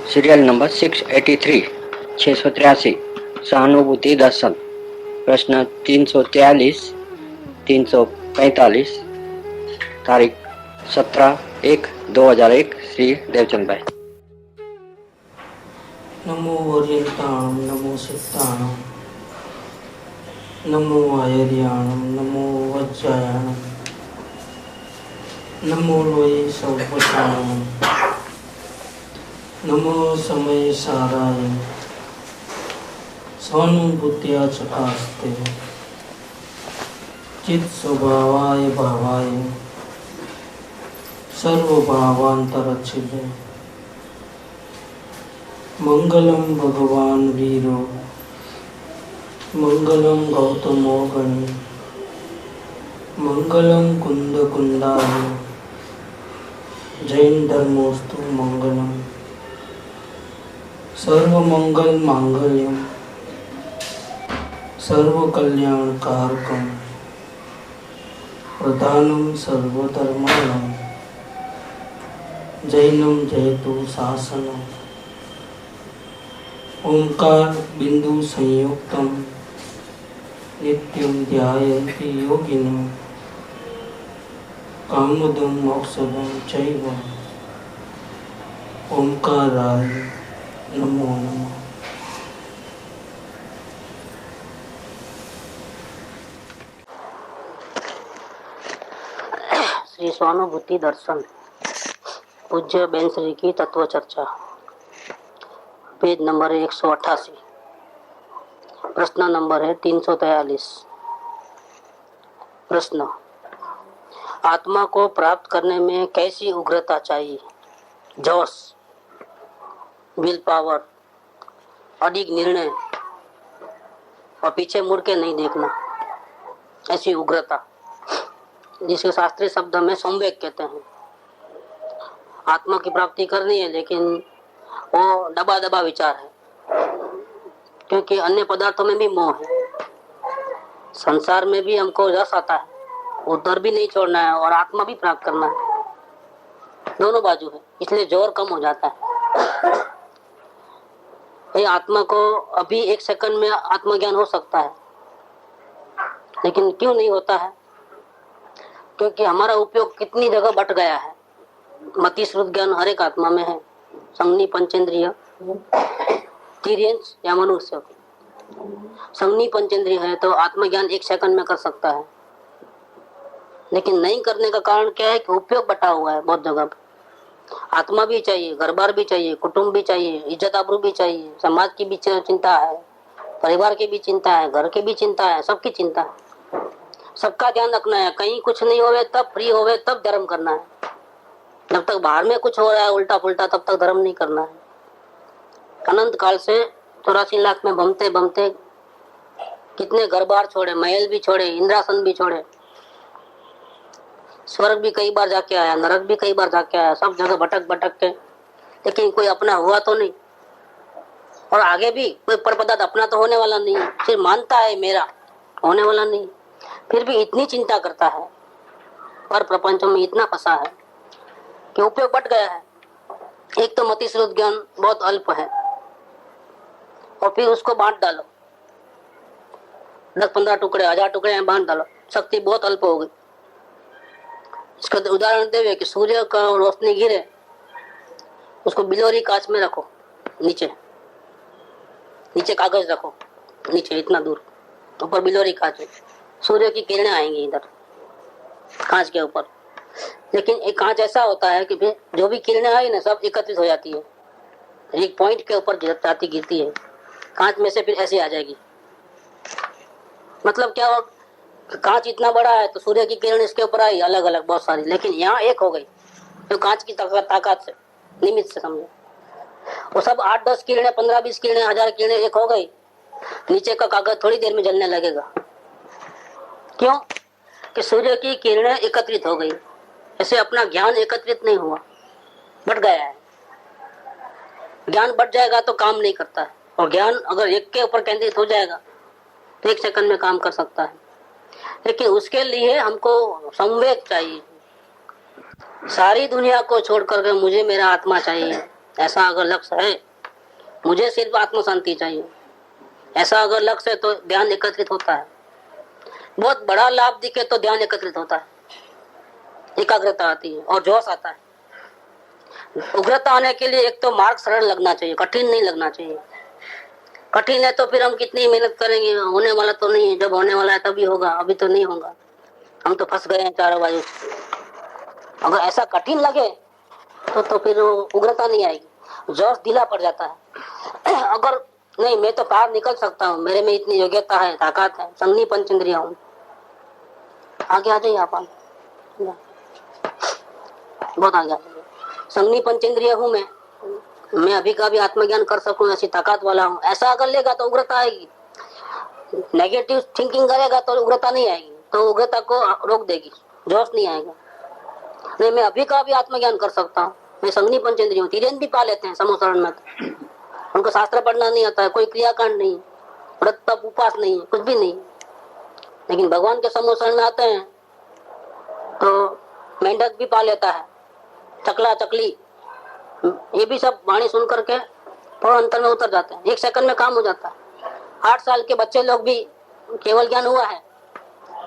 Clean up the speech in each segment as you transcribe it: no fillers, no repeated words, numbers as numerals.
Serial number 683 683 सहानुभूति दर्शन। प्रश्न 343 345 तारीख 17/1/2001 श्री देवचंद भाई। नमो वर्यन्ताणं नमो सिद्धाणं नमो आयर्याणं नमो वज्रायाणं नमो लोये सौपटाणं नमो समय साराय स्वानुभूत्या चकास्ते चित् स्वभावाय भावाय सर्वभावान्तरच्छिदे मंगलम भगवान वीरो मंगलम गौतमो गणी मंगलम कुंद कुंदाय जैन धर्मोस्तु मंगलम सर्वमंगल मांगल्यम सर्वकल्याण कारकम प्रधानम सर्वधर्माणां जैनम जयतु शासनम ओंकार बिंदु संयुक्तम नित्यं ध्यायन्ति योगिनः कामदं मोक्षदं चैव ओंकाराय नमो नमः। श्री स्वानुभूति दर्शन पूज्य बेन श्री की तत्व चर्चा, पेज नंबर 188, प्रश्न नंबर है 343। प्रश्न: आत्मा को प्राप्त करने में कैसी उग्रता चाहिए? जोश, विल पावर, अडिग निर्णय और पीछे मुड़ के नहीं देखना, ऐसी उग्रता, जिसके शास्त्रीय शब्द में संवेग कहते हैं। आत्मा की प्राप्ति करनी है लेकिन वो दबा दबा विचार है, क्योंकि अन्य पदार्थों में भी मोह है। संसार में भी हमको रस आता है, उधर भी नहीं छोड़ना है और आत्मा भी प्राप्त करना है, दोनों बाजू है, इसलिए जोर कम हो जाता है। ये आत्मा को अभी एक सेकंड में आत्मज्ञान हो सकता है, लेकिन क्यों नहीं होता है? क्योंकि हमारा उपयोग कितनी जगह बट गया है। मति श्रुत ज्ञान हर एक आत्मा में है, संज्ञी पंचेंद्रिय, तिर्यंश या मनुष्य। संज्ञी पंचेंद्रिय है तो आत्मज्ञान एक सेकंड में कर सकता है, लेकिन नहीं करने का कारण क्या है कि उपयोग बटा हुआ है बहुत जगह पे। आत्मा भी चाहिए, घर बार भी चाहिए, कुटुंब भी चाहिए, इज्जत आबरू भी चाहिए, समाज की भी चिंता है, परिवार की भी चिंता है, घर की भी चिंता है, सबकी चिंता है, सबका ध्यान रखना है। कहीं कुछ नहीं होवे तब फ्री होवे तब धर्म करना है। जब तक बाहर में कुछ हो रहा है उल्टा पुल्टा तब तक धर्म नहीं करना है। अनंत काल से 84 लाख में बमते बमते कितने घर बार छोड़े, महल भी छोड़े, इंद्रासन भी छोड़े, स्वर्ग भी कई बार जाके आया, नरक भी कई बार जाके आया, सब जगह भटक भटक के, लेकिन कोई अपना हुआ तो नहीं। और आगे भी कोई पर पदार्थ अपना तो होने वाला नहीं है, सिर्फ मानता है मेरा, होने वाला नहीं। फिर भी इतनी चिंता करता है, पर प्रपंच में इतना फंसा है कि उपयोग बट गया है। एक तो मति श्रुत ज्ञान बहुत अल्प है, और फिर उसको बांट डालो, 10-15 टुकड़े, 1000 टुकड़े बांट डालो, शक्ति बहुत अल्प हो गई। इसका उदाहरण देवे कि सूर्य का रोशनी गिरे, उसको बिलोरी कांच में रखो, नीचे नीचे कागज रखो, नीचे इतना दूर, ऊपर बिलोरी कांच है, सूर्य की किरणें आएंगी इधर कांच के ऊपर। लेकिन एक कांच ऐसा होता है कि जो भी किरणें आई ना सब एकत्रित हो जाती है, एक पॉइंट के ऊपर जाती गिरती है, कांच में से फिर ऐसे आ जाएगी। मतलब क्या हो, कांच इतना बड़ा है तो सूर्य की किरण इसके ऊपर आई अलग अलग बहुत सारी, लेकिन यहाँ एक हो गई तो कांच की ताकत से, निमित्त से समझो। वो सब 8-10 किरणें, 15-20 किरणें, 1000 किरणें एक हो गई, नीचे का कागज थोड़ी देर में जलने लगेगा। क्यों? कि सूर्य की किरणें एकत्रित हो गई। ऐसे अपना ज्ञान एकत्रित नहीं हुआ, बट गया है। ज्ञान बढ़ जाएगा तो काम नहीं करता है, और ज्ञान अगर एक के ऊपर केंद्रित हो जाएगा तो 1 सेकंड में काम कर सकता है। लेकिन उसके लिए हमको संवेग चाहिए। सारी दुनिया को छोड़ करके मुझे मेरा आत्मा चाहिए, ऐसा अगर लक्ष्य है, मुझे सिर्फ आत्म शांति चाहिए, ऐसा अगर लक्ष्य है तो ध्यान एकत्रित होता है। बहुत बड़ा लाभ दिखे तो ध्यान एकत्रित होता है, एकाग्रता आती है और जोश आता है। उग्रता आने के लिए एक तो मार्ग सरल लगना चाहिए, कठिन नहीं लगना चाहिए। कठिन है तो फिर हम कितनी मेहनत करेंगे, होने वाला तो नहीं है, जब होने वाला है तभी होगा, अभी तो नहीं होगा, हम तो फंस गए हैं चारों बाजू। अगर ऐसा कठिन लगे तो फिर उग्रता नहीं आएगी, जोश ढीला पड़ जाता है। अगर नहीं मैं तो बाहर निकल सकता हूँ, मेरे में इतनी योग्यता है, ताकत है, संगनी पंचेंद्रिय हूँ, आगे आ जाइए आप, बहुत आगे आ जाइए। संगनी पंचेंद्रिय हूँ मैं अभी का भी आत्मज्ञान कर सकूं, ऐसी ताकत वाला हूँ, ऐसा अगर लेगा तो उग्रता आएगी। नेगेटिव थिंकिंग करेगा तो उग्रता नहीं आएगी, तो उग्रता को रोक देगी, जोश नहीं आएगा। नहीं मैं अभी का भी आत्मज्ञान कर सकता हूँ, मैं संगनी पंचेंद्रिय हूँ। तीरेन भी पा लेते हैं समूहरण में, उनको शास्त्र पढ़ना नहीं आता है, कोई क्रियाकांड नहीं, व्रत तप उपवास नहीं, कुछ भी नहीं, लेकिन भगवान के समूहरण में आते हैं तो मेंढक भी पा लेता है, चकला चकली, ये भी सब वाणी सुन करके थोड़ा अंतर में उतर जाते हैं, 1 सेकंड में काम हो जाता है। 8 साल के बच्चे लोग भी केवल ज्ञान हुआ है,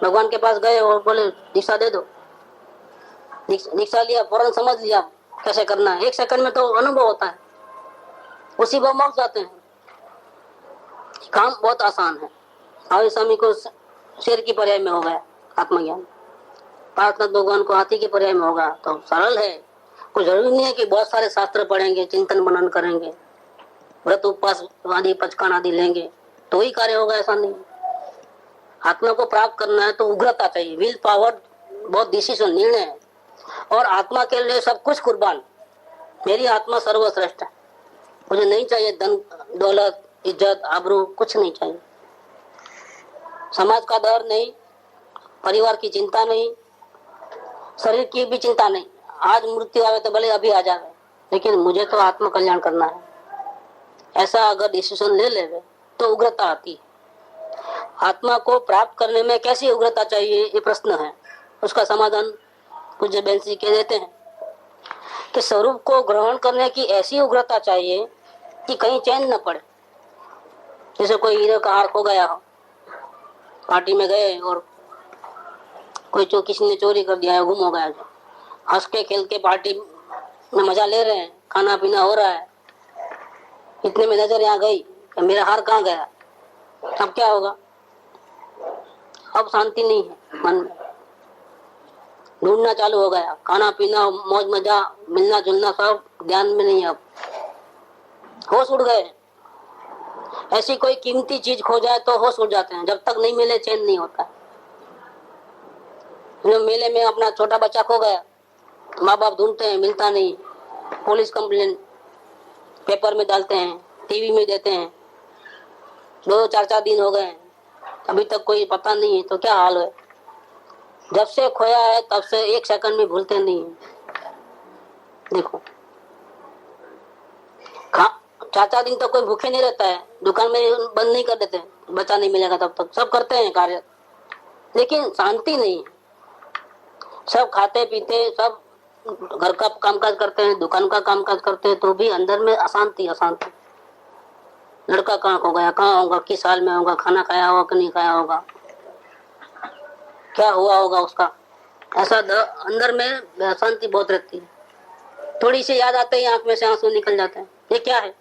भगवान के पास गए और बोले दीक्षा दे दो, दीक्षा लिया, फौरन समझ लिया कैसे करना है, 1 सेकंड में तो अनुभव होता है, उसी पर मौक जाते हैं। काम बहुत आसान है। आर्य स्वामी को शेर की पर्याय में हो गया आत्मज्ञान, पार्थनाथ भगवान को हाथी की पर्याय में होगा, तो सरल है। कोई जरूरी नहीं है कि बहुत सारे शास्त्र पढ़ेंगे, चिंतन मनन करेंगे, व्रत उपवास आदि पचकान आदि लेंगे तो ही कार्य होगा, ऐसा नहीं। आत्मा को प्राप्त करना है तो उग्रता चाहिए, विल पावर, बहुत डिसीजन, निर्णय है। और आत्मा के लिए सब कुछ कुर्बान। मेरी आत्मा सर्वश्रेष्ठ है, मुझे नहीं चाहिए धन दौलत इज्जत आबरू, कुछ नहीं चाहिए, समाज का डर नहीं, परिवार की चिंता नहीं, शरीर की भी चिंता नहीं। आज मृत्यु आवे तो भले अभी आ जाए, लेकिन मुझे तो आत्म कल्याण करना है, ऐसा अगर डिसीजन ले ले तो उग्रता आती है। आत्मा को प्राप्त करने में कैसी उग्रता चाहिए, ये प्रश्न है। उसका समाधान पूज्य बेंसी के देते हैं कि स्वरूप को ग्रहण करने की ऐसी उग्रता चाहिए कि कहीं चैन न पड़े। जैसे कोई हीरे का हार खो गया हो, पार्टी में गए और कोई किसी ने चोरी कर दिया है, गुम हो गया, जो हंस के खेल के पार्टी में मजा ले रहे हैं, खाना पीना हो रहा है, इतने में नजर यहाँ गई कि मेरा हार कहाँ गया, अब क्या होगा? अब शांति नहीं है मन में, ढूंढना चालू हो गया, खाना पीना मौज मजा मिलना जुलना सब ध्यान में नहीं है, अब होश उड़ गए। ऐसी कोई कीमती चीज खो जाए तो होश उड़ जाते हैं, जब तक नहीं मिले चैन नहीं होता। मेले में अपना छोटा बच्चा खो गया, माँ बाप ढूंढते हैं, मिलता नहीं, पुलिस कंप्लेन पेपर में डालते हैं, टीवी में देते हैं, 2-4 दिन हो गए, अभी तक कोई पता नहीं है, तो क्या हाल है? जब से खोया है तब से 1 सेकंड में भूलते नहीं है। देखो 4 दिन तो कोई भूखे नहीं रहता है, दुकान में बंद नहीं कर देते, बच्चा नहीं मिलेगा तब तक, सब करते हैं कार्य, लेकिन शांति नहीं। सब खाते पीते, सब घर का कामकाज करते हैं, दुकान का कामकाज करते हैं, तो भी अंदर में अशांति अशांति। लड़का कहाँ खो गया, कहाँ होगा, किस हाल में होगा, खाना खाया होगा कि नहीं खाया होगा, क्या हुआ होगा उसका, ऐसा अंदर में अशांति बहुत रहती है। थोड़ी सी याद आते ही आंख में से आंसू निकल जाते हैं। ये क्या है?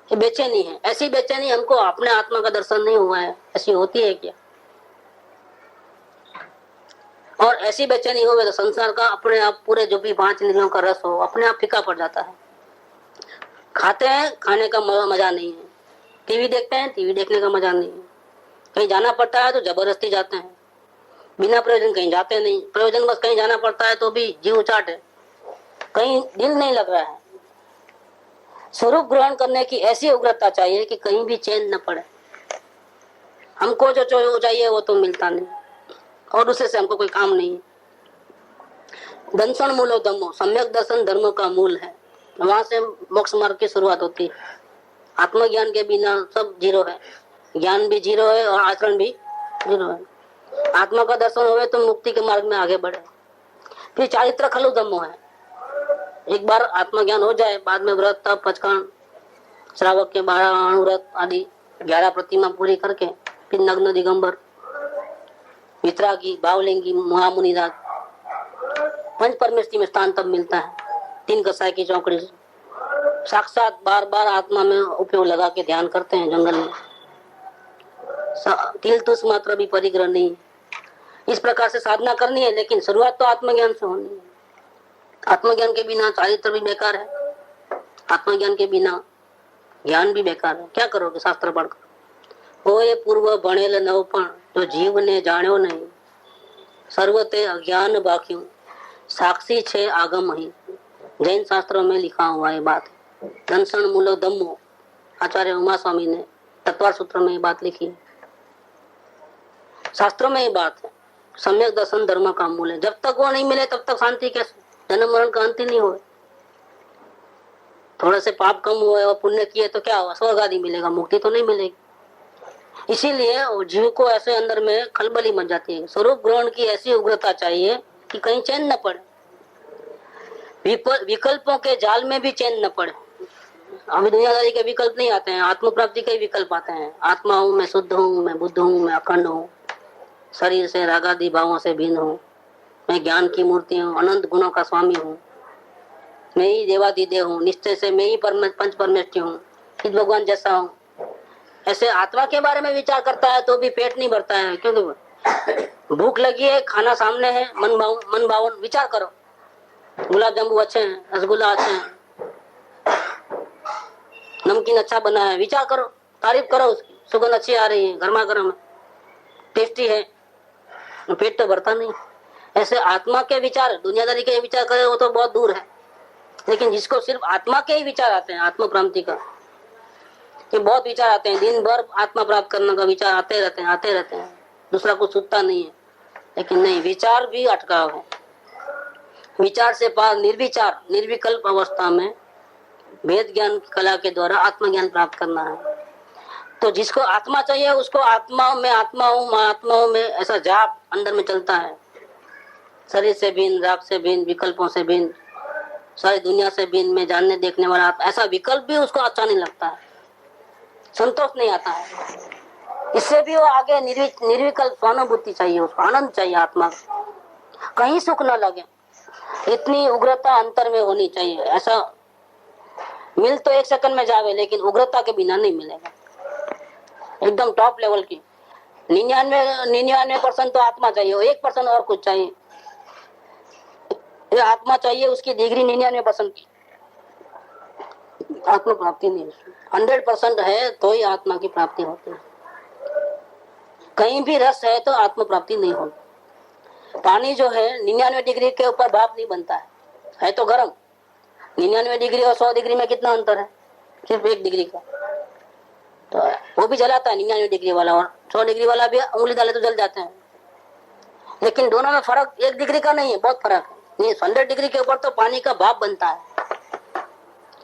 ये बेचैनी है। ऐसी बेचैनी हमको अपने आत्मा का दर्शन नहीं हुआ है, ऐसी होती है क्या? और ऐसी बेचैनी हो तो संसार का अपने आप पूरे जो भी 5 इंद्रियों का रस हो अपने आप फीका पड़ जाता है। खाते हैं, खाने का मजा नहीं है, टीवी देखते हैं, टीवी देखने का मजा नहीं है, कहीं जाना पड़ता है तो जबरदस्ती जाते हैं, बिना प्रयोजन कहीं जाते नहीं, प्रयोजन बस कहीं जाना पड़ता है तो भी जीव उचाट है, कहीं दिल नहीं लग रहा है। स्वरूप ग्रहण करने की ऐसी उग्रता चाहिए कि कहीं भी चैन न पड़े। हमको जो चाहिए वो तो मिलता नहीं, और दूसरे से हमको कोई काम नहीं। दर्शन मूलो धम्मो, सम्यक दर्शन धर्म का मूल है, वहां से मोक्ष मार्ग की शुरुआत होती है। आत्मज्ञान के बिना सब जीरो है, ज्ञान भी जीरो है और आचरण भी जीरो है। आत्मा का दर्शन होवे तो मुक्ति के मार्ग में आगे बढ़े। फिर चारित्र खलु धम्मो है, एक बार आत्मज्ञान हो जाए, बाद में व्रत तप पचकान श्रावक के 12 अणुव्रत आदि 11 प्रतिमा पूरी करके फिर नग्न दिगंबर वितरागी भावलिंगी महामुनिराज पंच परमेष्टि में स्थान तब मिलता है। 3 कसाई की चौकड़ी से साक्षात बार बार आत्मा में उपयोग लगा के ध्यान करते हैं जंगल में, तिल तुस मात्र भी परिग्रह नहीं। इस प्रकार से साधना करनी है, लेकिन शुरुआत तो आत्मज्ञान से होनी है। आत्मज्ञान के बिना चारित्र भी बेकार है, आत्मज्ञान के बिना ज्ञान भी बेकार है। क्या करोगे शास्त्र पढ़कर? होए पूर्व बनेल नवपण जो जीव ने जाण्यो नहीं, सर्वते अज्ञान बाक्यों साक्षी छे आगम ही। जैन शास्त्रों में लिखा हुआ है बात। दंसन मूलो दम्मो आचार्य उमा स्वामी ने तत्वार सूत्र में ये बात लिखी है। शास्त्रों में ये बात है। सम्यक दर्शन धर्म का मूल है। जब तक वो नहीं मिले तब तक शांति कैसे? जन्म मरण का अंत ही नहीं हो। थोड़े से पाप कम हुए और पुण्य किए तो क्या हुआ? स्वर्ग आदि मिलेगा, मुक्ति तो नहीं मिलेगी। इसीलिए जीव को ऐसे अंदर में खलबली मच जाती है। स्वरूप ग्रहण की ऐसी उग्रता चाहिए कि कहीं चैन न पड़े, विकल्पों के जाल में भी चैन न पड़े। अभी दुनियादारी के विकल्प नहीं आते हैं, आत्म प्राप्ति के विकल्प आते हैं। आत्मा हूँ मैं, शुद्ध हूँ मैं, बुद्ध हूँ मैं, अखंड हूँ, शरीर से रागादि भावों से भिन्न हूँ, मैं ज्ञान की मूर्ति हूँ, अनंत गुणों का स्वामी हूँ, मैं ही देवादिदेव हूँ, निश्चय से मैं ही पंच परमेष्टि हूँ, इस भगवान जैसा हूँ। ऐसे आत्मा के बारे में विचार करता है तो भी पेट नहीं भरता है। क्योंकि भूख लगी है, खाना सामने है, मन भावन विचार करो। गुलाब जामुन अच्छे हैं, रसगुल्ला अच्छे हैं, नमकीन अच्छा बना है, विचार करो, तारीफ करो उसकी, सुगंध अच्छी आ रही है, गर्मा गर्म है, टेस्टी है, पेट तो भरता नहीं। ऐसे आत्मा के विचार, दुनियादारी के विचार करे वो तो बहुत दूर है। लेकिन जिसको सिर्फ आत्मा के ही विचार आते हैं, आत्म प्राप्ति का, ये बहुत विचार आते हैं, दिन भर आत्मा प्राप्त करने का विचार आते रहते हैं, दूसरा कुछ सुनता नहीं है। लेकिन नहीं, विचार भी अटकाव है। विचार से पार निर्विचार निर्विकल्प अवस्था में वेद ज्ञान की कला के द्वारा आत्मज्ञान प्राप्त करना है। तो जिसको आत्मा चाहिए उसको आत्मा में, आत्मा हूँ मैं, आत्मा हूँ मैं, ऐसा जाप अंदर में चलता है। शरीर से भिन्न, राग से भिन्न, विकल्पों से भिन्न, सारी दुनिया से भिन्न, में जानने देखने वाला, ऐसा विकल्प भी उसको अच्छा नहीं लगता है, संतोष नहीं आता है। इससे भी वो आगे निर्विकल्प स्वानुभूति चाहिए, उसको आनंद चाहिए, आत्मा कहीं सुख न लगे, इतनी उग्रता अंतर में होनी चाहिए। ऐसा मिल तो 1 सेकंड में जावे, लेकिन उग्रता के बिना नहीं मिलेगा। एकदम टॉप लेवल की 99% तो आत्मा चाहिए, 1% और कुछ चाहिए। ये आत्मा चाहिए, उसकी डिग्री 99% की, आत्मा प्राप्ति नहीं। 100% है तो ही आत्मा की प्राप्ति होती है। कहीं भी रस है तो आत्म प्राप्ति नहीं होगी। पानी जो है 99 डिग्री के ऊपर भाप नहीं बनता है तो गर्म। 99 डिग्री और 100 डिग्री में कितना अंतर है? सिर्फ 1 डिग्री का। तो वो भी जलाता है 99 डिग्री वाला, और 100 डिग्री वाला भी उंगली डाले तो जल जाते हैं। लेकिन दोनों में फर्क 1 डिग्री का नहीं है, बहुत फर्क है। 100 डिग्री के ऊपर तो पानी का भाप बनता है,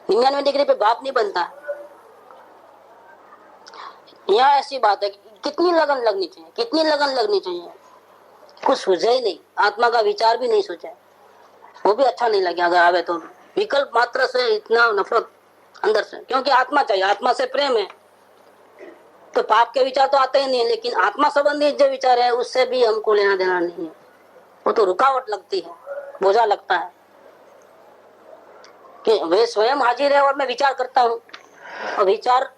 99 डिग्री पे भाप नहीं बनता है। यहाँ ऐसी बात है, कितनी लगन लगनी चाहिए, कितनी लगन लगनी चाहिए, कुछ सूझे ही नहीं। आत्मा का विचार भी नहीं सोचा, वो भी अच्छा नहीं लगे अगर आवे तो। विकल्प मात्र से इतना नफरत अंदर से, क्योंकि आत्मा चाहिए, आत्मा से प्रेम है, तो पाप के विचार तो आते ही नहीं। लेकिन आत्मा संबंधी जो विचार है उससे भी हमको लेना देना नहीं है, वो तो रुकावट लगती है, बोझा लगता है कि वे स्वयं हाजिर है और मैं विचार करता हूँ, और विचार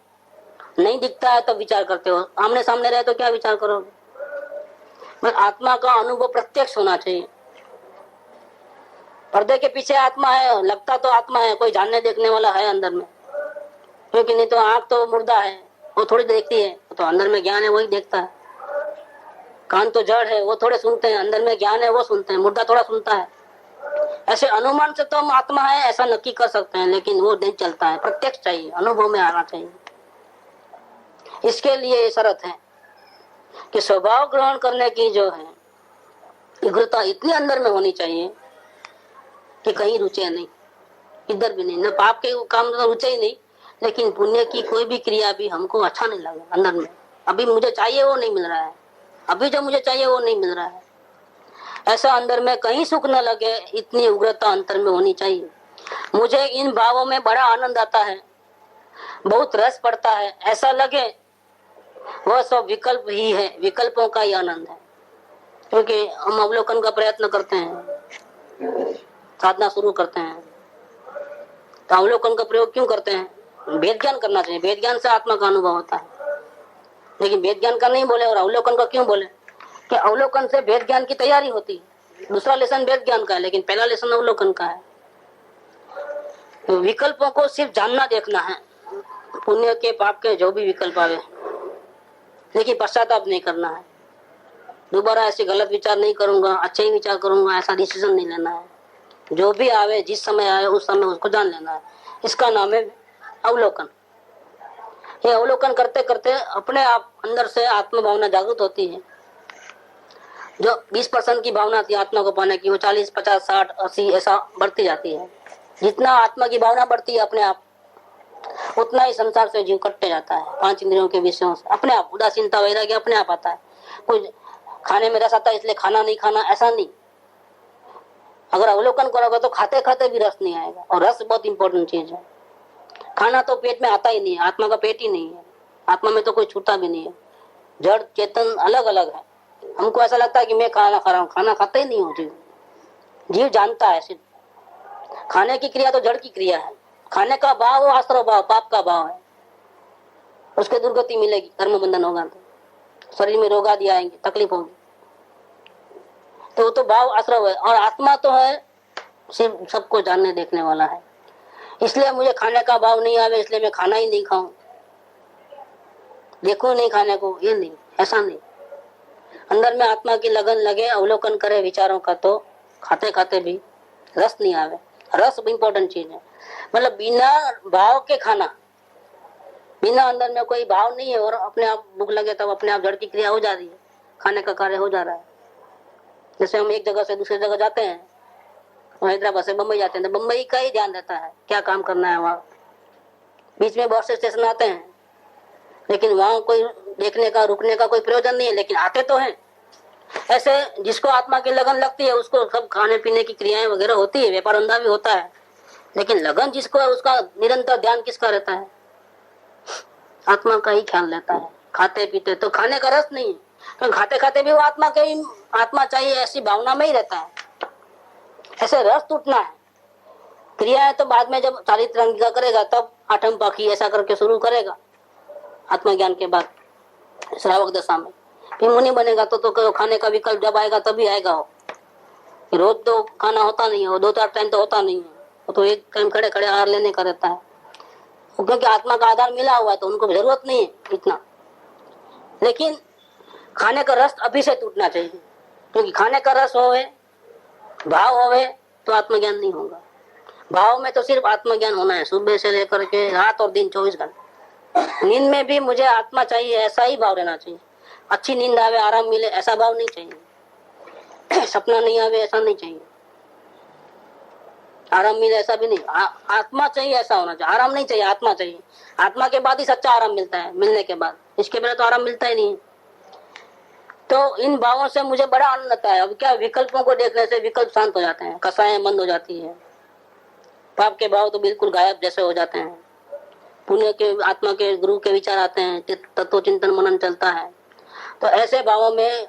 नहीं दिखता है तब विचार करते हो, आमने सामने रहे तो क्या विचार करोगे? आत्मा का अनुभव प्रत्यक्ष होना चाहिए। पर्दे के पीछे आत्मा है, लगता तो आत्मा है, कोई जानने देखने वाला है अंदर में, क्योंकि नहीं तो आंख तो मुर्दा है, वो थोड़ी देखती है, तो अंदर में ज्ञान है वही देखता है। कान तो जड़ है, वो थोड़े सुनते हैं, अंदर में ज्ञान है वो सुनते हैं, मुर्दा थोड़ा सुनता है। ऐसे अनुमान से तो हम आत्मा है ऐसा नक्की कर सकते हैं, लेकिन वो नहीं चलता है, प्रत्यक्ष चाहिए, अनुभव में आना चाहिए। इसके लिए ये शर्त है कि स्वभाव ग्रहण करने की जो है उग्रता इतनी अंदर में होनी चाहिए कि कहीं रुचे नहीं, इधर भी नहीं, न पाप के काम तो रुचे ही नहीं, लेकिन पुण्य की कोई भी क्रिया भी हमको अच्छा नहीं लगे अंदर में। अभी मुझे चाहिए वो नहीं मिल रहा है, अभी जो मुझे चाहिए वो नहीं मिल रहा है, ऐसा अंदर में कहीं सुख न लगे, इतनी उग्रता अंतर में होनी चाहिए। मुझे इन भावों में बड़ा आनंद आता है, बहुत रस पड़ता है, ऐसा लगे वह सब विकल्प ही है, विकल्पों का ही आनंद है। क्योंकि हम अवलोकन का प्रयत्न करते हैं, साधना शुरू करते हैं, तो अवलोकन का प्रयोग क्यों करते हैं? भेद ज्ञान करना चाहिए, भेद ज्ञान से आत्मा का अनुभव होता है। लेकिन भेद ज्ञान का नहीं बोले और अवलोकन का क्यों बोले? कि अवलोकन से भेद ज्ञान की तैयारी होती है। दूसरा लेसन भेद ज्ञान का है, लेकिन पहला लेसन अवलोकन का है। तो विकल्पों को सिर्फ जानना देखना है, पुण्य के पाप के जो भी विकल्प आवे, लेकिन पश्चाताप नहीं करना है। दोबारा ऐसे गलत विचार नहीं करूंगा, अच्छे ही विचार करूंगा, ऐसा डिसीजन नहीं लेना है। जो भी आवे, जिस समय आए उस समय उसको जान लेना है। इसका नाम है अवलोकन। ये अवलोकन करते करते अपने आप अंदर से आत्म भावना जागृत होती है। जो 20% की भावना थी आत्मा को पाने की, वो 40, 50, 60, 80 ऐसा बढ़ती जाती है। जितना आत्मा की भावना बढ़ती है अपने आप, उतना ही संसार से जीव कटते जाता है। 5 इंद्रियों के विषयों से अपने आप उदासीनता, वैराग्य अपने आप आता है। कुछ खाने में रस आता है इसलिए खाना नहीं खाना, ऐसा नहीं। अगर अवलोकन करोगे तो खाते खाते भी रस नहीं आएगा, और रस बहुत इंपॉर्टेंट चीज है। खाना तो पेट में आता ही नहीं है, आत्मा का पेट ही नहीं है, आत्मा में तो कोई छूटा भी नहीं है। जड़ चेतन अलग अलग है। हमको ऐसा लगता है कि मैं खाना खा रहा हूँ, खाना खाता ही नहीं हूँ। जीव जानता है सिर्फ खाने की क्रिया तो जड़ की क्रिया है। खाने का भाव वो आश्रय भाव, पाप का भाव है, उसके दुर्गति मिलेगी, कर्म बंधन होगा, तो शरीर में रोग आदि आएंगे, तकलीफ होगी। तो वो तो भाव आश्रय है, और आत्मा तो है सिर्फ सबको जानने देखने वाला है। इसलिए मुझे खाने का भाव नहीं आवे, इसलिए मैं खाना ही नहीं खाऊं, देखो नहीं खाने को, ये नहीं, ऐसा नहीं। अंदर में आत्मा की लगन लगे, अवलोकन करे विचारों का, तो खाते खाते भी रस नहीं आवे। रस इंपॉर्टेंट चीज है। मतलब बिना भाव के खाना, बिना अंदर में कोई भाव नहीं है, और अपने आप भूख लगे तब अपने आप जड़ की क्रिया हो जा रही है, खाने का कार्य हो जा रहा है। जैसे हम एक जगह से दूसरी जगह जाते हैं, हैदराबाद से बम्बई जाते हैं, तो बम्बई का ही ध्यान रहता है क्या काम करना है वहाँ। बीच में बहुत से स्टेशन आते हैं, लेकिन वहाँ कोई देखने का, रुकने का कोई प्रयोजन नहीं है, लेकिन आते तो हैं। ऐसे जिसको आत्मा की लगन लगती है उसको सब खाने पीने की क्रियाएं वगैरह होती है, व्यापार धंधा भी होता है, लेकिन लगन जिसको है उसका निरंतर ध्यान किसका रहता है? आत्मा का ही ख्याल रहता है। खाते पीते तो खाने का रस नहीं है, तो खाते खाते भी वो आत्मा के ही, आत्मा चाहिए ऐसी भावना में ही रहता है। ऐसे रस टूटना है। क्रिया है तो बाद में जब चारित्र अंगिका करेगा तब आठम पाखी ऐसा करके शुरू करेगा आत्मज्ञान के बाद, श्रावक दशा में। फिर मुनि बनेगा तो खाने का विकल्प जब आएगा तभी आएगा। हो रोज तो खाना होता नहीं है, 2-4 टाइम तो होता नहीं है, वो तो एक टाइम खड़े खड़े आहार लेने का रहता है, क्योंकि आत्मा का आधार मिला हुआ है तो उनको जरूरत नहीं है इतना। लेकिन खाने का रस अभी से टूटना चाहिए, क्योंकि खाने का रस होवे, भाव होवे तो आत्मज्ञान नहीं होगा। भाव में तो सिर्फ आत्मज्ञान होना है, सुबह से लेकर के रात और दिन 24 घंटे। नींद में भी मुझे आत्मा चाहिए, ऐसा ही भाव रहना चाहिए। अच्छी नींद आवे, आराम मिले, ऐसा भाव नहीं चाहिए। सपना नहीं आवे, ऐसा नहीं चाहिए। आराम मिले, ऐसा भी नहीं। आत्मा चाहिए, ऐसा होना चाहिए। आराम नहीं चाहिए, आत्मा चाहिए। आत्मा के बाद ही सच्चा आराम मिलता है, मिलने के बाद। इसके पहले तो आराम मिलता ही नहीं। तो इन भावों से मुझे बड़ा आनंद आता है। अब क्या, विकल्पों को देखने से विकल्प शांत हो जाते हैं, कसाएं बंद हो जाती है, पाप के भाव तो बिल्कुल गायब जैसे हो जाते हैं, पुण्य के, आत्मा के, गुरु के विचार आते हैं, तत्व चिंतन मनन चलता है। तो ऐसे भावों में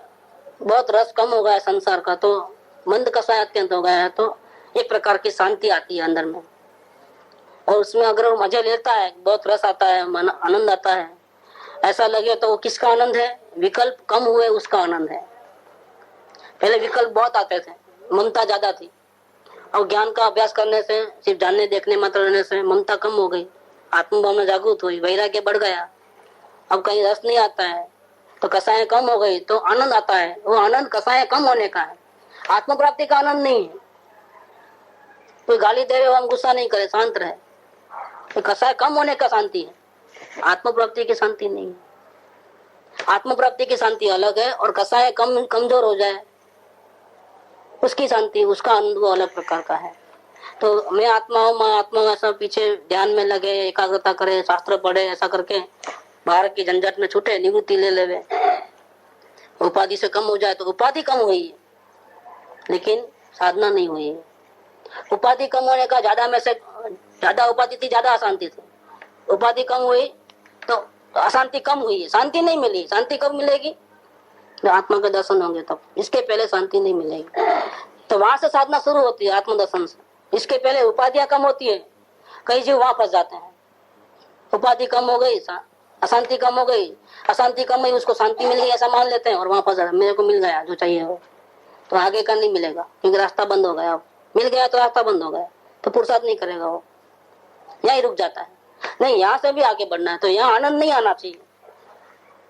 बहुत रस कम हो गया है संसार का, तो मंद कसाय अत्यंत हो गया है, तो एक प्रकार की शांति आती है अंदर में। और उसमें अगर वो मजे लेता है, बहुत रस आता है, आनंद आता है, ऐसा लगे तो वो किसका आनंद है? विकल्प कम हुए उसका आनंद है। पहले विकल्प बहुत आते थे, ममता ज्यादा थी, और ज्ञान का अभ्यास करने से, सिर्फ जानने देखने मात्र रहने से ममता कम हो गई, आत्मभावना जागृत हुई, वैराग्य बढ़ गया। अब कहीं रस नहीं आता है तो कसाएं कम हो गई तो आनंद आता है। वो आनंद कसाएं कम होने का है, आत्म प्राप्ति का आनंद नहीं है। कोई गाली दे रहे हो, हम गुस्सा नहीं करे, शांत रहे, तो कसाय कम होने का शांति है, आत्म प्राप्ति की शांति नहीं है। आत्म प्राप्ति की शांति अलग है, और कसाय कमजोर हो जाए उसकी शांति, उसका आनंद वो अलग प्रकार का है। तो मैं आत्मा हूँ, मैं आत्मा हूँ, ऐसा पीछे ध्यान में लगे, एकाग्रता करे, शास्त्र पढ़े, ऐसा करके बाहर की झंझट में छूटे, निवृत्ति ले लेवे, उपाधि से कम हो जाए तो उपाधि कम हुई है, लेकिन साधना नहीं हुई है। उपाधि कम होने का ज्यादा में से ज्यादा उपाधि थी, ज्यादा अशांति थी। उपाधि कम हुई तो अशांति कम हुई है, शांति नहीं मिली। शांति कब मिलेगी? जब आत्मा के दर्शन होंगे तब। इसके पहले शांति नहीं मिलेगी। तो वहां से साधना शुरू होती है, आत्मदर्शन से। इसके पहले उपाधियां कम होती है, कई जीव वहां फंस जाते हैं। उपाधि कम हो गई, अशांति कम हो गई, अशांति कम हुई, उसको शांति मिल गई ऐसा मान लेते हैं और वहां फंस जाते हैं। मेरे को मिल गया जो चाहिए वो, तो आगे का नहीं मिलेगा क्योंकि रास्ता बंद हो गया। अब मिल गया तो रास्ता बंद हो गया, तो पुरुषार्थ नहीं करेगा वो, यहीं रुक जाता है। नहीं, यहाँ से भी आगे बढ़ना है तो यहाँ आनंद नहीं आना चाहिए।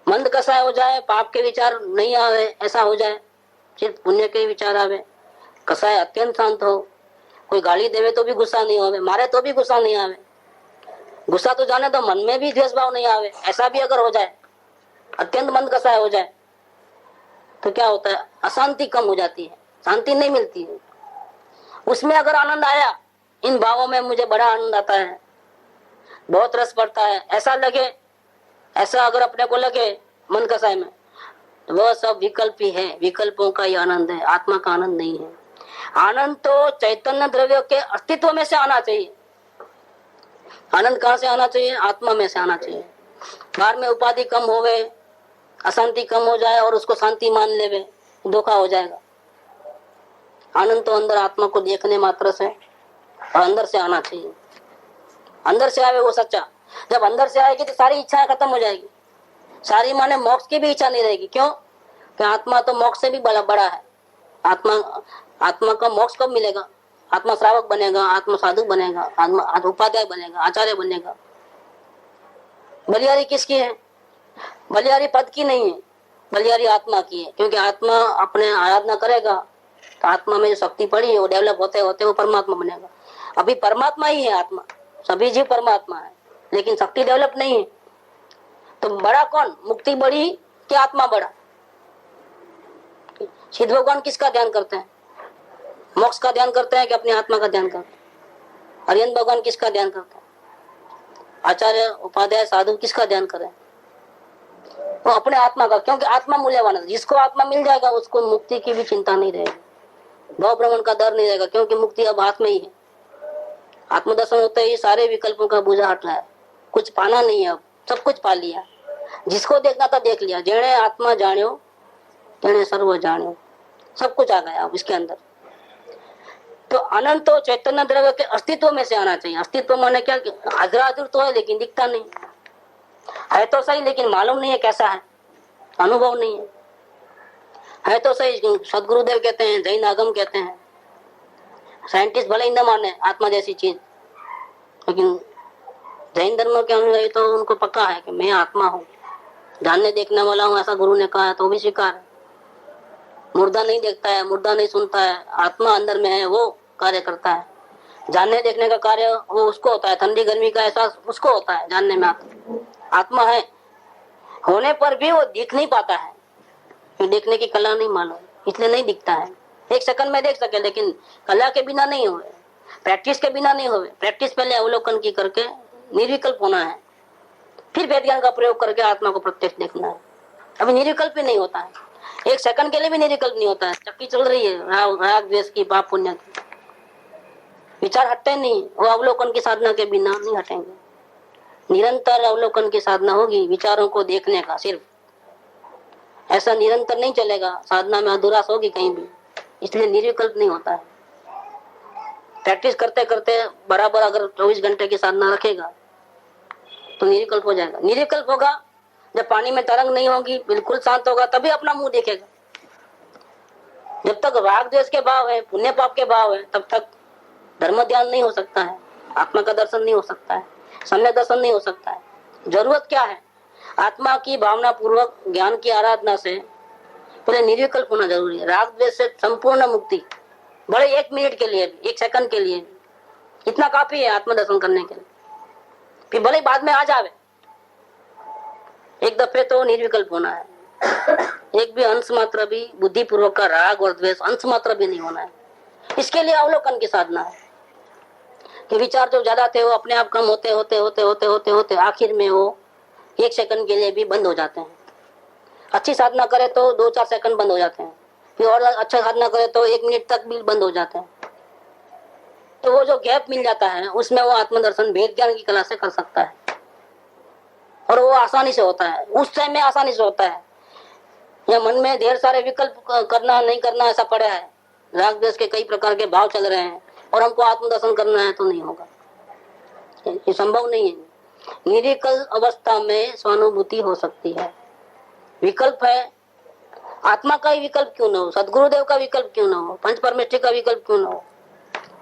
मंद कसा हो जाए, पाप के विचार नहीं आवे, ऐसा हो जाए, सिर्फ पुण्य के विचार आवे। कसा है अत्यंत शांत हो, कोई गाली देवे तो भी गुस्सा नहीं आवे, मारे तो भी गुस्सा नहीं आवे, गुस्सा तो जाने तो मन में भी द्वेष भाव नहीं आवे, ऐसा भी अगर हो जाए, अत्यंत मंद कसा हो जाए, तो क्या होता है? अशांति कम हो जाती है, शांति नहीं मिलती है। उसमें अगर आनंद आया, इन भावों में मुझे बड़ा आनंद आता है, बहुत रस पड़ता है, ऐसा लगे, ऐसा अगर अपने को लगे मन कसाय में, तो वह सब विकल्प ही है। विकल्पों का ही आनंद है, आत्मा का आनंद नहीं है। आनंद तो चैतन्य द्रव्य के अस्तित्व में से आना चाहिए। आनंद कहाँ से आना चाहिए? आत्मा में से आना चाहिए। बाहर में उपाधि कम होवे, अशांति कम हो जाए और उसको शांति मान लेवे, धोखा हो जाएगा। आनंद तो अंदर आत्मा को देखने मात्र से और अंदर से आना चाहिए। अंदर से आवे वो सच्चा। जब अंदर से आएगी तो सारी इच्छाएं खत्म हो जाएगी, सारी माने मोक्ष की भी इच्छा नहीं रहेगी। क्यों? कि आत्मा तो मोक्ष से भी बड़ा है। आत्मा का मोक्ष कब मिलेगा? आत्मा श्रावक बनेगा, आत्मा साधु बनेगा, आत्मा उपाध्याय बनेगा, आचार्य बनेगा। बलियारी किसकी है? बलियारी पद की नहीं है, बलियारी आत्मा की है। क्योंकि आत्मा अपने आराधना करेगा तो आत्मा में जो शक्ति पड़ी है वो डेवलप होते होते वो परमात्मा बनेगा। अभी परमात्मा ही है आत्मा, सभी जीव परमात्मा है, लेकिन शक्ति डेवलप नहीं है। तो बड़ा कौन? मुक्ति बड़ी कि आत्मा बड़ा? सिद्ध भगवान किसका ध्यान करते हैं? मोक्ष का ध्यान करते हैं कि अपनी आत्मा का ध्यान करते हैं? अरिहंत भगवान किसका ध्यान करते हैं? आचार्य उपाध्याय साधु किसका ध्यान करें? वो अपने आत्मा का, क्योंकि आत्मा मूल्यवान है। जिसको आत्मा मिल जाएगा उसको मुक्ति की भी चिंता नहीं रहेगी, भाव भ्रमण का डर नहीं रहेगा, क्योंकि मुक्ति अब हाथ में ही है। आत्मदर्शन होते ही सारे विकल्पों का बोझा हट रहा है, कुछ पाना नहीं है, अब सब कुछ पा लिया। जिसको देखना था देख लिया। जेणे आत्मा जान्यो तेणे सर्व जान्यो, सब कुछ आ गया अब इसके अंदर। तो अनंत तो चैतन्य द्रव्य के अस्तित्व में से आना चाहिए। अस्तित्व माने क्या? हाजिर हाजिर तो है लेकिन दिखता नहीं है, तो सही लेकिन मालूम नहीं है कैसा है, अनुभव नहीं है तो सही। सदगुरुदेव कहते हैं, जैन आगम कहते हैं, साइंटिस्ट भले ही न माने आत्मा जैसी चीज, लेकिन जैन धर्म के अनुयायी तो उनको पक्का है कि मैं आत्मा हूँ, जानने देखने वाला हूँ, ऐसा गुरु ने कहा है तो भी स्वीकार है। मुर्दा नहीं देखता है, मुर्दा नहीं सुनता है, आत्मा अंदर में है, वो कार्य करता है। जानने देखने का कार्य वो उसको होता है, ठंडी गर्मी का एहसास उसको होता है, जानने में आत्मा है। होने पर भी वो दिख नहीं पाता है, देखने की कला नहीं मालूम, इसलिए नहीं दिखता है। एक सेकंड में देख सके लेकिन कला के बिना नहीं हुए, प्रैक्टिस के बिना नहीं हुए। प्रैक्टिस पहले अवलोकन की करके निर्विकल्प होना है, फिर वेद ज्ञान का प्रयोग करके आत्मा को प्रत्यक्ष देखना है। अभी निर्विकल्प ही नहीं होता है, एक सेकंड के लिए भी निर्विकल्प नहीं होता है। चक्की चल रही है राग द्वेष की, पाप पुण्य की, विचार हटते नहीं, वो अवलोकन की साधना के बिना नहीं हटेंगे। निरंतर अवलोकन की साधना होगी, विचारों को देखने का सिर्फ, ऐसा निरंतर नहीं चलेगा। साधना में अधूरास होगी कहीं भी, इसलिए निर्विकल्प नहीं होता है। प्रैक्टिस करते करते बराबर अगर 24 घंटे की साधना रखेगा तो निर्विकल्प हो जाएगा। निर्विकल्प होगा जब पानी में तरंग नहीं होगी, बिल्कुल शांत होगा, तभी अपना मुंह देखेगा। जब तक राग द्वेष के भाव है, पुण्य पाप के भाव है, तब तक धर्म ध्यान नहीं हो सकता है, आत्मा का दर्शन नहीं हो सकता है, सम्यक दर्शन नहीं हो सकता है। जरूरत क्या है? आत्मा की भावना पूर्वक ज्ञान की आराधना से पहले निर्विकल्प होना जरूरी है। राग द्वेष से संपूर्ण मुक्ति, बड़े 1 मिनट के लिए भी, 1 सेकंड के लिए भी, इतना काफी है आत्मदर्शन करने के लिए। फिर भले बाद में आ जावे, एक दफे तो निर्विकल्प होना है। एक भी अंश मात्र भी बुद्धि पूर्वक का राग और द्वेष अंश मात्र भी नहीं होना है। इसके लिए अवलोकन की साधना है कि विचार जो ज्यादा थे वो अपने आप कम होते होते होते होते होते होते आखिर में वो 1 सेकंड के लिए भी बंद हो जाते हैं। अच्छी साधना करे तो 2-4 सेकंड बंद हो जाते हैं, फिर और अच्छा साधना करे तो 1 मिनट तक भी बंद हो जाते हैं। तो वो जो गैप मिल जाता है उसमें वो आत्मदर्शन भेद ज्ञान की कला से कर सकता है, और वो आसानी से होता है, उस टाइम में आसानी से होता है। या मन में ढेर सारे विकल्प करना नहीं करना ऐसा पड़ा है, राग द्वेष के कई प्रकार के भाव चल रहे हैं और हमको आत्मदर्शन करना है तो नहीं होगा, ये संभव नहीं है। निरिकल अवस्था में स्वानुभूति हो सकती है। विकल्प है, आत्मा का ही विकल्प क्यों ना हो, सदगुरुदेव का विकल्प क्यों ना हो, पंच परमेष्ठी का विकल्प क्यों ना हो,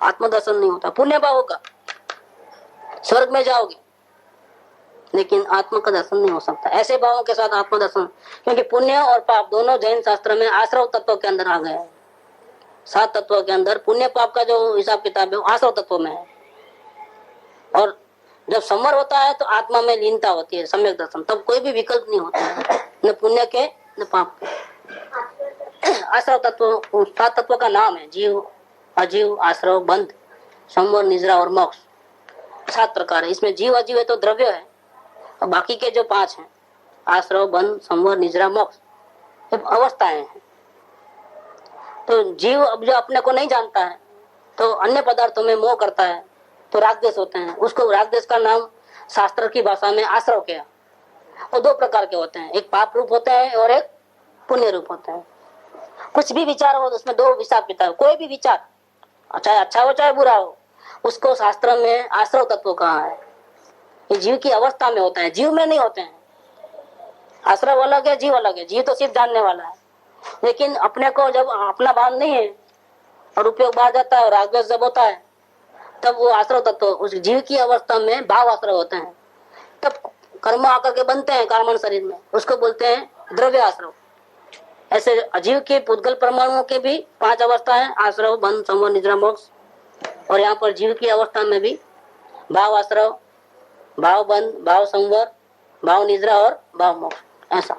आत्मदर्शन नहीं होता। पुण्य भाव होगा, स्वर्ग में जाओगे, लेकिन आत्मा का दर्शन नहीं हो सकता ऐसे भावों के साथ आत्मदर्शन, क्योंकि पुण्य और पाप दोनों जैन शास्त्र में आश्रव तत्व के अंदर आ गए हैं। 7 तत्वों के अंदर पुण्य पाप का जो हिसाब किताब है वो आश्रव तत्व में है, और जब संवर होता है तो आत्मा में लीनता होती है, सम्यक दर्शन, तब कोई भी विकल्प नहीं होता है, न पुण्य के न पाप के। आश्रव तत्व 7 तत्वों का नाम है, जीव, अजीव, आश्रव, बंध, संवर, निद्रा और मोक्ष। 7 प्रकार है। इसमें जीव अजीव है तो द्रव्य है, और बाकी के जो 5 हैं, आश्रव, बंध, संवर, निद्रा, मोक्ष, ये अवस्थाएं हैं। तो जीव अब जो अपने को नहीं जानता है तो अन्य पदार्थों में मोह करता है, तो रागद्वेष होते हैं। उसको रागद्वेष का नाम शास्त्र की भाषा में आश्रव किया। वो 2 प्रकार के होते हैं, एक पाप रूप होते हैं और एक पुण्य रूप होते हैं। कुछ भी विचार हो तो उसमें 2 हिसाब किताब, कोई भी विचार चाहे अच्छा हो चाहे बुरा हो, उसको शास्त्र में आश्रव तत्व कहा है। ये जीव की अवस्था में होता है, जीव में नहीं होते हैं। आश्रव अलग है, जीव अलग है। जीव तो सिर्फ जानने वाला है, लेकिन अपने को जब अपना भान नहीं है और उपयोग बढ़ जाता है और रागद्वेष जब होता है, तब वो आश्रव तत्व उस जीव की अवस्था में भाव आश्रव होते हैं। तब कर्म आकर के बनते हैं कार्बन शरीर में, उसको बोलते हैं द्रव्य आश्रव। ऐसे अजीव के पुद्गल परमाणुओं के भी 5 अवस्था है, आश्रव, बंध, संवर, निद्रा, मोक्ष। और यहाँ पर जीव की अवस्था में भी भाव आश्रव, भाव बंध, भाव संवर, भाव निद्रा और भाव मोक्ष, ऐसा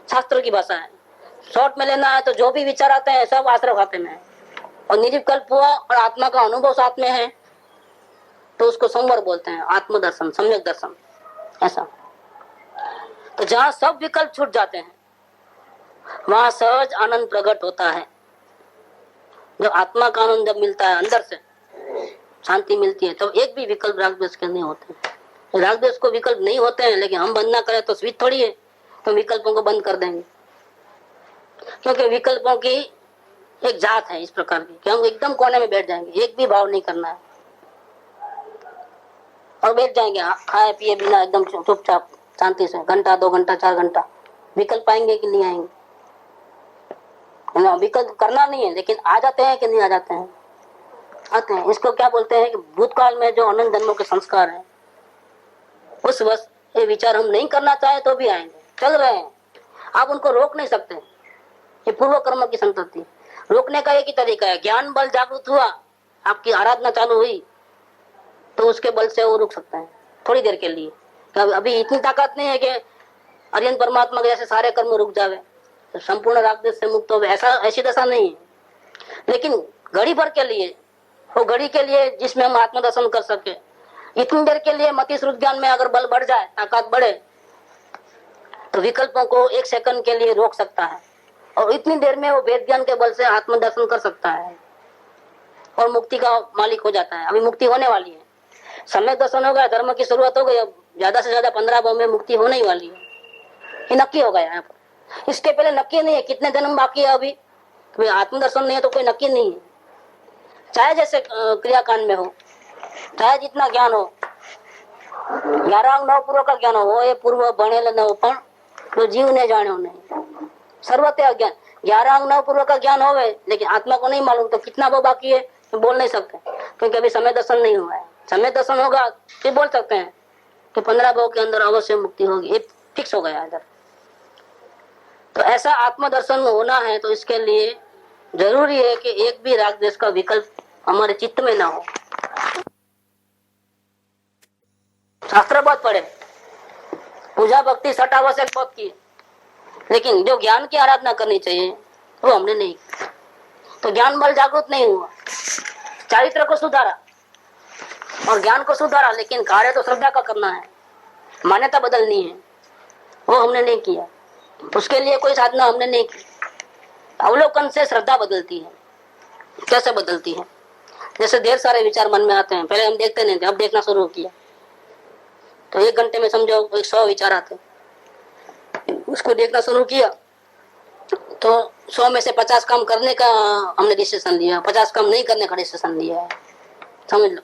शास्त्र की भाषा है। शॉर्ट में लेना है तो जो भी विचार आते हैं सब आश्रव खाते में है, और निर्विकल्प हुआ और आत्मा का अनुभव साथ में है तो उसको संवर बोलते हैं, आत्मदर्शन, सम्यक दर्शन, ऐसा। तो जहाँ सब विकल्प छूट जाते हैं वहां सहज आनंद प्रकट होता है। जब आत्मा का आनंद जब मिलता है, अंदर से शांति मिलती है, तो एक भी विकल्प रागद्वेष के नहीं होते। रागद्वेष को विकल्प नहीं होते हैं, लेकिन हम बंद ना करें तो स्विच थोड़ी है, तो विकल्पों को बंद कर देंगे। क्योंकि विकल्पों की एक जात है इस प्रकार की कि हम एकदम कोने में बैठ जाएंगे, एक भी भाव नहीं करना है, और बैठ जाएंगे खाए पिए बिना एकदम चुपचाप शांति से, घंटा 2 घंटा 4 घंटा। विकल्प आएंगे कि नहीं आएंगे? विकल्प करना नहीं है, लेकिन आ जाते हैं कि नहीं आ जाते हैं? आते हैं। इसको क्या बोलते हैं कि भूतकाल में जो अनंत जन्मों के संस्कार हैं, उस वक्त ये विचार हम नहीं करना चाहे तो भी आएंगे, चल रहे हैं, आप उनको रोक नहीं सकते। ये पूर्व कर्म की संतति। रोकने का एक ही तरीका है, ज्ञान बल जागृत हुआ, आपकी आराधना चालू हुई, तो उसके बल से वो रुक सकते हैं थोड़ी देर के लिए। अभी इतनी ताकत नहीं है कि अरिहंत परमात्मा के जैसे सारे कर्म रुक जावे, तो संपूर्ण रागद्वेष से मुक्त हो, ऐसा ऐसी दशा नहीं है। लेकिन घड़ी भर के लिए, वो घड़ी के लिए जिसमें हम आत्मदर्शन कर सके, इतनी देर के लिए मति श्रुत ज्ञान में अगर बल बढ़ जाए, ताकत बढ़े, तो विकल्पों को 1 सेकंड के लिए रोक सकता है, और इतनी देर में वो वेद ज्ञान के बल से आत्मदर्शन कर सकता है और मुक्ति का मालिक हो जाता है। अभी मुक्ति होने वाली है, सम्यक दर्शन हो गया, धर्म की शुरुआत हो गई, अब ज्यादा से ज्यादा 15 भाव में मुक्ति होने ही वाली है, ये नक्की हो गया यहाँ पर। इसके पहले नक्की नहीं है कितने जन्म बाकी है अभी, तो आत्मदर्शन नहीं है तो कोई नक्की नहीं है। चाहे जैसे क्रियाकांड में हो, चाहे जितना ज्ञान हो, 11 अंग 9 पूर्व का ज्ञान हो, ये पूर्व बनेल न हो पण तो जीव ने जाने नहीं, सर्वत्र अज्ञान। 11 अंग 9 पूर्व का ज्ञान हो, लेकिन आत्मा को नहीं मालूम, तो कितना वो बाकी है तो बोल नहीं सकते, क्योंकि अभी समय दर्शन नहीं हुआ है। समय दर्शन होगा फिर बोल सकते हैं कि 15 भाव के अंदर अवश्य मुक्ति होगी, ये फिक्स हो गया इधर। तो ऐसा आत्मदर्शन होना है तो इसके लिए जरूरी है कि एक भी राग द्वेष का विकल्प हमारे चित्त में ना हो। शास्त्र बहुत पढ़े, पूजा भक्ति सट आवश्यक बहुत की, लेकिन जो ज्ञान की आराधना करनी चाहिए वो हमने नहीं की। तो ज्ञान बल जागृत नहीं हुआ, चारित्र को सुधारा और ज्ञान को सुधारा, लेकिन कार्य तो श्रद्धा का करना है, मान्यता बदलनी है, वो हमने नहीं किया। उसके लिए कोई साधना हमने नहीं की। अवलोकन से श्रद्धा बदलती है। कैसे बदलती है? जैसे ढेर सारे विचार मन में आते हैं, पहले हम देखते नहीं थे, अब देखना शुरू किया तो 1 घंटे में समझो 100 विचार आते हैं। उसको देखना शुरू किया तो 100 में से 50 काम करने का हमने डिसीजन लिया, 50 काम नहीं करने का डिसीजन लिया है, समझ लो।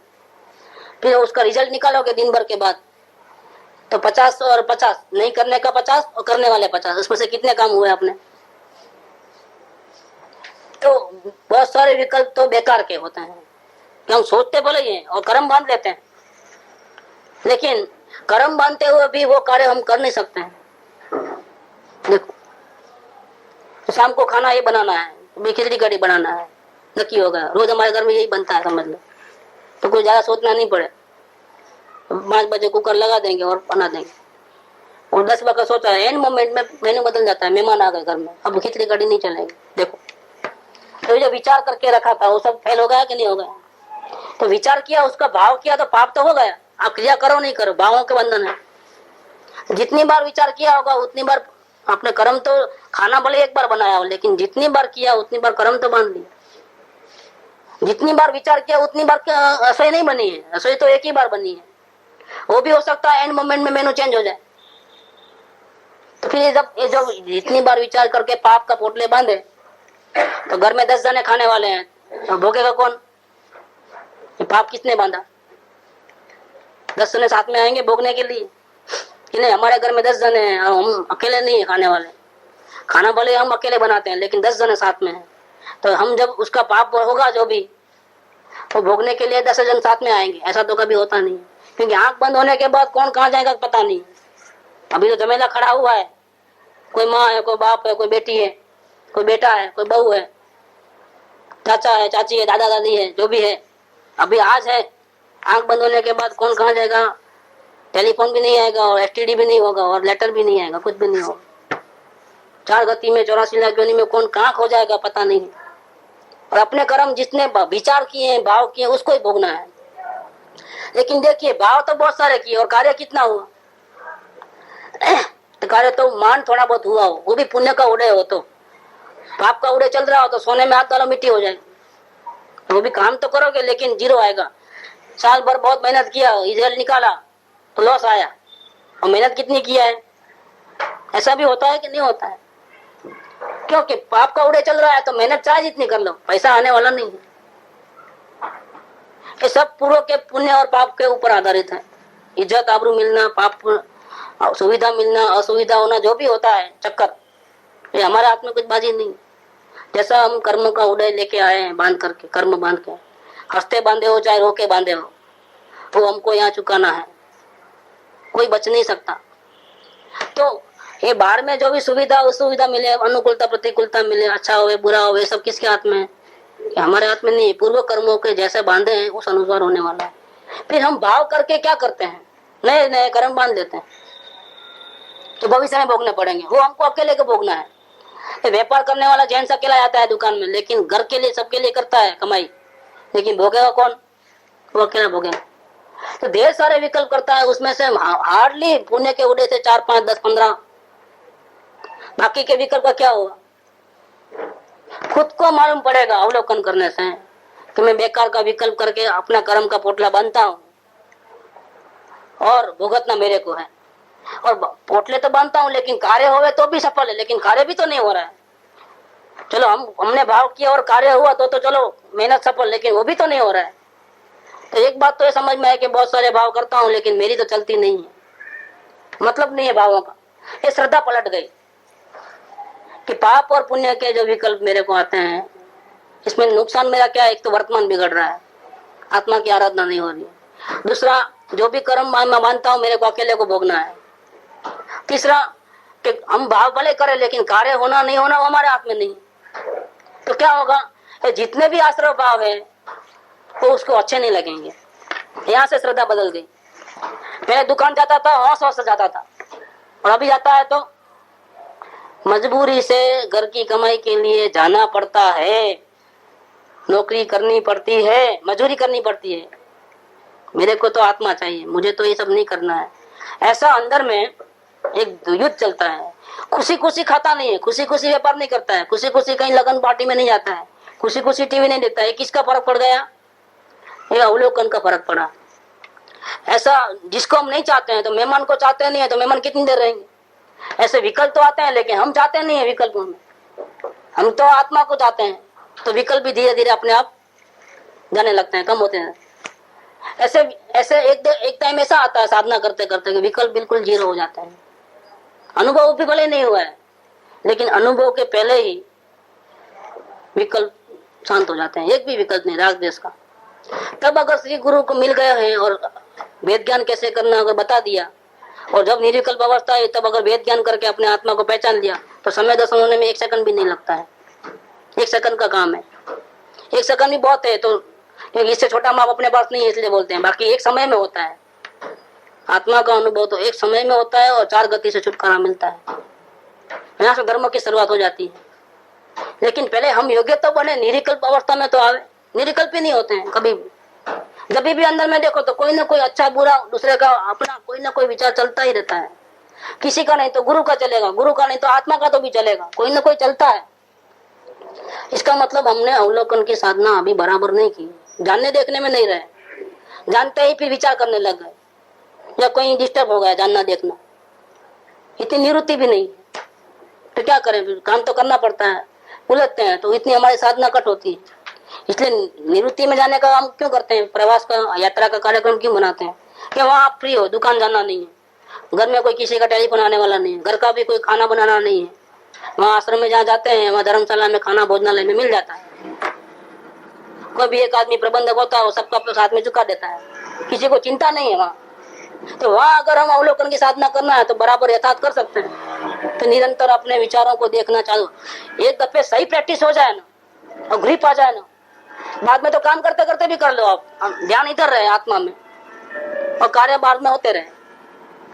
फिर उसका रिजल्ट निकालोगे दिन भर के बाद तो 50 और 50, नहीं करने का 50 और करने वाले 50, उसमें से कितने काम हुए आपने? तो बहुत सारे विकल्प तो बेकार के होते हैं कि हम सोचते भले ही हैं और कर्म बांध लेते हैं, लेकिन कर्म बांधते हुए भी वो कार्य हम कर नहीं सकते हैं। देखो तो शाम को खाना ये बनाना है, अभी खिचड़ी कड़ी बनाना है, नक्की होगा, रोज हमारे घर में यही बनता है, समझ लो। तो कोई ज्यादा सोचना नहीं पड़े, 5 बजे कुकर लगा देंगे और बना देंगे। और 10 बजे सोचा है, एंड मोमेंट में मेन्यू बदल जाता है, मेहमान आ गए घर में, अब खिचड़ी कड़ी नहीं चलेगी। देखो तो जो विचार करके रखा था वो सब फेल हो गया कि नहीं हो गया? तो विचार किया, उसका भाव किया तो पाप तो हो गया। आप क्रिया करो नहीं करो, भावों के बंधन है। जितनी बार विचार किया होगा उतनी बार आपने कर्म तो, खाना भले एक बार बनाया हो, लेकिन जितनी बार किया उतनी बार कर्म तो बांध लिया। जितनी बार विचार किया उतनी बार रसोई नहीं बनी है, रसोई तो एक ही बार बनी है। वो भी हो सकता है एंड मोमेंट में मेनू चेंज हो जाए। तो फिर ये जो जितनी बार विचार करके पाप का पोटले बांधे, तो घर में 10 जने खाने वाले हैं, तो भोगेगा कौन? ये पाप किसने बांधा? 10 जने साथ में आएंगे भोगने के लिए कि नहीं? हमारे घर में 10 जने हैं, हम अकेले नहीं है खाने वाले। खाना भले हम अकेले बनाते हैं, लेकिन 10 जने साथ में हैं, तो हम जब उसका पाप होगा जो भी, तो भोगने के लिए 10 जन साथ में आएंगे। ऐसा तो कभी होता नहीं, क्योंकि आंख बंद होने के बाद कौन कहाँ जाएगा पता नहीं। अभी तो जमेला खड़ा हुआ है, कोई माँ है, कोई बाप है, कोई बेटी है, कोई बेटा है, कोई बहू है, चाचा है, चाची है, दादा दादी है, जो भी है। अभी आज है, आंख बंद होने के बाद कौन कहाँ जाएगा? टेलीफोन भी नहीं आएगा और एसटीडी भी नहीं होगा और लेटर भी नहीं आएगा, कुछ भी नहीं होगा। 4 गति में 84 लाख योनि में कौन कहाँ खो जाएगा पता नहीं। और अपने कर्म जितने विचार किए हैं, भाव किए, उसको ही भोगना है। लेकिन देखिए, भाव तो बहुत सारे किए और कार्य कितना हुआ? तो कार्य तो मान थोड़ा बहुत हुआ हो, वो भी पुण्य का उदय हो। तो पाप का उदय चल रहा हो तो सोने में हाथ डालो मिट्टी हो जाए। वो भी काम तो करोगे लेकिन जीरो आएगा। साल भर बहुत मेहनत किया, रिजल्ट निकाला तो लॉस आया, और मेहनत कितनी किया है? ऐसा भी होता है कि नहीं होता है? क्योंकि पाप का उदय चल रहा है तो मेहनत चाहे जितनी कर लो, पैसा आने वाला नहीं है। ये सब पूर्व के पुण्य और पाप के ऊपर आधारित है। इज्जत आबरू मिलना, पाप सुविधा मिलना, असुविधा होना, जो भी होता है चक्कर, ये हमारे हाथ में कुछ बाजी नहीं। जैसा हम कर्म का उदय लेके आए हैं, बांध करके, कर्म बांध के, हंसते बांधे हो चाहे रोके बांधे हो, वो हमको यहाँ चुकाना है, कोई बच नहीं सकता। तो ये बाहर में जो भी सुविधा असुविधा मिले, अनुकूलता प्रतिकूलता मिले, अच्छा हो बुरा हो, ये सब किसके हाथ में है? हमारे हाथ में नहीं। पूर्व कर्मों के जैसे बांधे हैं उस अनुसार होने वाला है। फिर हम भाव करके क्या करते हैं? नए नए कर्म बांध देते हैं, तो भविष्य में भोगने पड़ेंगे। वो हमको अकेले को भोगना है। तो व्यापार करने वाला जेंट्स अकेला आता है दुकान में, लेकिन घर के लिए सबके लिए करता है कमाई, लेकिन भोगेगा कौन? वो अकेला भोगेगा। तो ढेर सारे विकल्प करता है, उसमें से हार्डली पुण्य के उदय से 4, 5, 10, 15, बाकी के विकल्प का क्या होगा? खुद को मालूम पड़ेगा अवलोकन करने से कि मैं बेकार का विकल्प करके अपना कर्म का पोटला बांधता हूँ और भुगतना मेरे को है। और पोटले तो बांधता हूँ लेकिन कार्य होवे तो भी सफल है, लेकिन कार्य भी तो नहीं हो रहा है। चलो हमने भाव किया और कार्य हुआ तो चलो मेहनत सफल, लेकिन वो भी तो नहीं हो रहा है। तो एक बात तो ये समझ में है कि बहुत सारे भाव करता हूँ लेकिन मेरी तो चलती नहीं है, मतलब नहीं है भावों का। ये श्रद्धा पलट गई कि पाप और पुण्य के जो विकल्प मेरे को आते हैं, इसमें नुकसान मेरा क्या है? एक तो वर्तमान बिगड़ रहा है, आत्मा की आराधना नहीं हो रही है। दूसरा, जो भी कर्म मैं मानता हूँ मेरे को अकेले को भोगना है। तीसरा कि हम भाव भले करें लेकिन कार्य होना नहीं होना वो हमारे हाथ में नहीं। तो क्या होगा? जितने भी आश्रय भाव है वो उसको अच्छे नहीं लगेंगे। यहाँ से श्रद्धा बदल गई। पहले दुकान जाता था, हौस हौस से जाता था, और अभी जाता है तो मजबूरी से घर की कमाई के लिए जाना पड़ता है, नौकरी करनी पड़ती है, मजदूरी करनी पड़ती है। मेरे को तो आत्मा चाहिए, मुझे तो ये सब नहीं करना है। ऐसा अंदर में एक युद्ध चलता है। खुशी खुशी खाता नहीं है, खुशी खुशी व्यापार नहीं करता है, खुशी खुशी कहीं लगन पार्टी में नहीं जाता है, खुशी खुशी टीवी नहीं देखता है। किसका फर्क पड़ गया? ये अवलोकन का फर्क पड़ा। ऐसा जिसको हम नहीं चाहते हैं, तो मेहमान को चाहते नहीं है तो मेहमान कितनी देर रहेंगे। ऐसे विकल्प तो आते हैं, लेकिन हम चाहते नहीं है विकल्पों में, हम तो आत्मा को चाहते हैं, तो विकल्प भी धीरे धीरे अपने आप जाने लगते हैं, कम होते हैं। ऐसे ऐसे एक टाइम ऐसा आता है साधना करते करते कि विकल्प बिल्कुल जीरो हो जाता है। अनुभव भी भले नहीं हुआ है, लेकिन अनुभव के पहले ही विकल्प शांत हो जाते हैं, एक भी विकल्प नहीं राग देश का। तब अगर श्री गुरु को मिल गए हैं और वेद ज्ञान कैसे करना अगर बता दिया, और जब निर्विकल्प अवस्था है तब अगर वेद ज्ञान करके अपने आत्मा को पहचान लिया, तो समय दर्शन होने में 1 सेकंड भी नहीं लगता है। 1 सेकंड का काम है, 1 सेकंड भी बहुत है, तो क्योंकि इससे छोटा माप अपने पास नहीं है इसलिए बोलते हैं, बाकी एक समय में होता है। आत्मा का अनुभव तो एक समय में होता है और 4 गति से छुटकारा मिलता है। यहाँ से धर्म की शुरुआत हो जाती है। लेकिन पहले हम योग्य तो बने, निर्विकल्प अवस्था में तो आवे, निर्विकल्प ही नहीं होते हैं कभी भी। जब भी अंदर में देखो तो कोई ना कोई अच्छा बुरा दूसरे का अपना कोई ना कोई विचार चलता ही रहता है। किसी का नहीं तो गुरु का चलेगा, गुरु का नहीं तो आत्मा का तो भी चलेगा, कोई ना कोई चलता है। इसका मतलब हमने अवलोकन की साधना अभी बराबर नहीं की, जानने देखने में नहीं रहे, जानते ही फिर विचार करने लग गए, या कोई डिस्टर्ब हो गया जानना देखना, इतनी निवृत्ति भी नहीं। तो क्या करें, फिर काम तो करना पड़ता है, उलझते हैं, तो इतनी हमारी साधना कट होती है। इसलिए निवृत्ति में जाने का हम क्यों करते हैं, प्रवास का यात्रा का कार्यक्रम क्यों बनाते हैं कि वहाँ आप फ्री हो, दुकान जाना नहीं है, घर में कोई किसी का टेलीफोन आने वाला नहीं है, घर का भी कोई खाना बनाना नहीं है। वहाँ आश्रम में जहाँ जाते हैं वहाँ धर्मशाला में खाना भोजनालय में मिल जाता है। कोई भी एक आदमी प्रबंधक होता है, वो सबका अपने साथ में चुका देता है, किसी को चिंता नहीं है वहाँ। तो वहाँ अगर हम अवलोकन की साधना करना है तो बराबर यथार्थ कर सकते हैं। तो निरंतर अपने विचारों को देखना चालू, एक दफे सही प्रैक्टिस हो जाए ना और ग्रिप आ जाए ना, बाद में तो काम करते करते भी कर लो आप, ध्यान इधर रहे आत्मा में और कार्य बाद में होते रहे।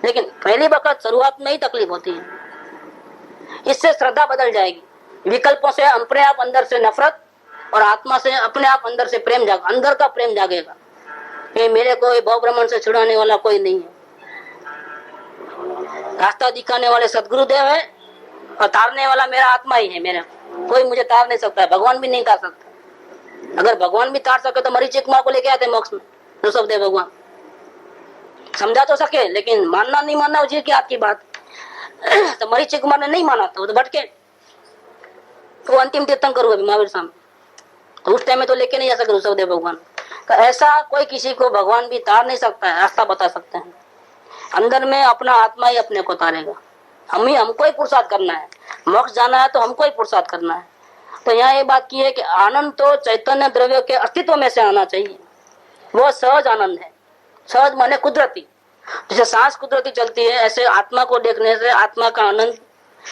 लेकिन पहली वक्त शुरुआत में ही तकलीफ होती है। इससे श्रद्धा बदल जाएगी, विकल्पों से अपने आप अंदर से नफरत और आत्मा से अपने आप अंदर से प्रेम अंदर का प्रेम जागेगा। ये मेरे को भव भ्रमण से छुड़ाने वाला कोई नहीं है, रास्ता दिखाने वाले सदगुरुदेव है और तारने वाला मेरा आत्मा ही है। मेरा कोई मुझे तार नहीं सकता है, भगवान भी नहीं तार सकता। अगर भगवान भी तार सके तो मरीचिका कुमार को लेके आते मोक्ष में, ऋषभदेव भगवान समझा तो सके, लेकिन मानना नहीं मानना उसी की आपकी बात। तो मरीचिका कुमार ने नहीं माना था, वो तो भटके, वो अंतिम तीर्थंकर हुए महावीर स्वामी, तो उस टाइम में तो लेके नहीं जा सके ऋषभदेव भगवान। तो ऐसा कोई किसी को भगवान भी तार नहीं सकता है, रास्ता बता सकते हैं। अंदर में अपना आत्मा ही अपने को तारेगा। हमको ही पुरुषार्थ करना है, मोक्ष जाना है तो हमको ही पुरुषार्थ करना है। तो यहाँ ये बात की है कि आनंद तो चैतन्य द्रव्य के अस्तित्व में से आना चाहिए, वो सहज आनंद है। सहज माने कुदरती, जैसे सांस कुदरती चलती है, ऐसे आत्मा को देखने से आत्मा का आनंद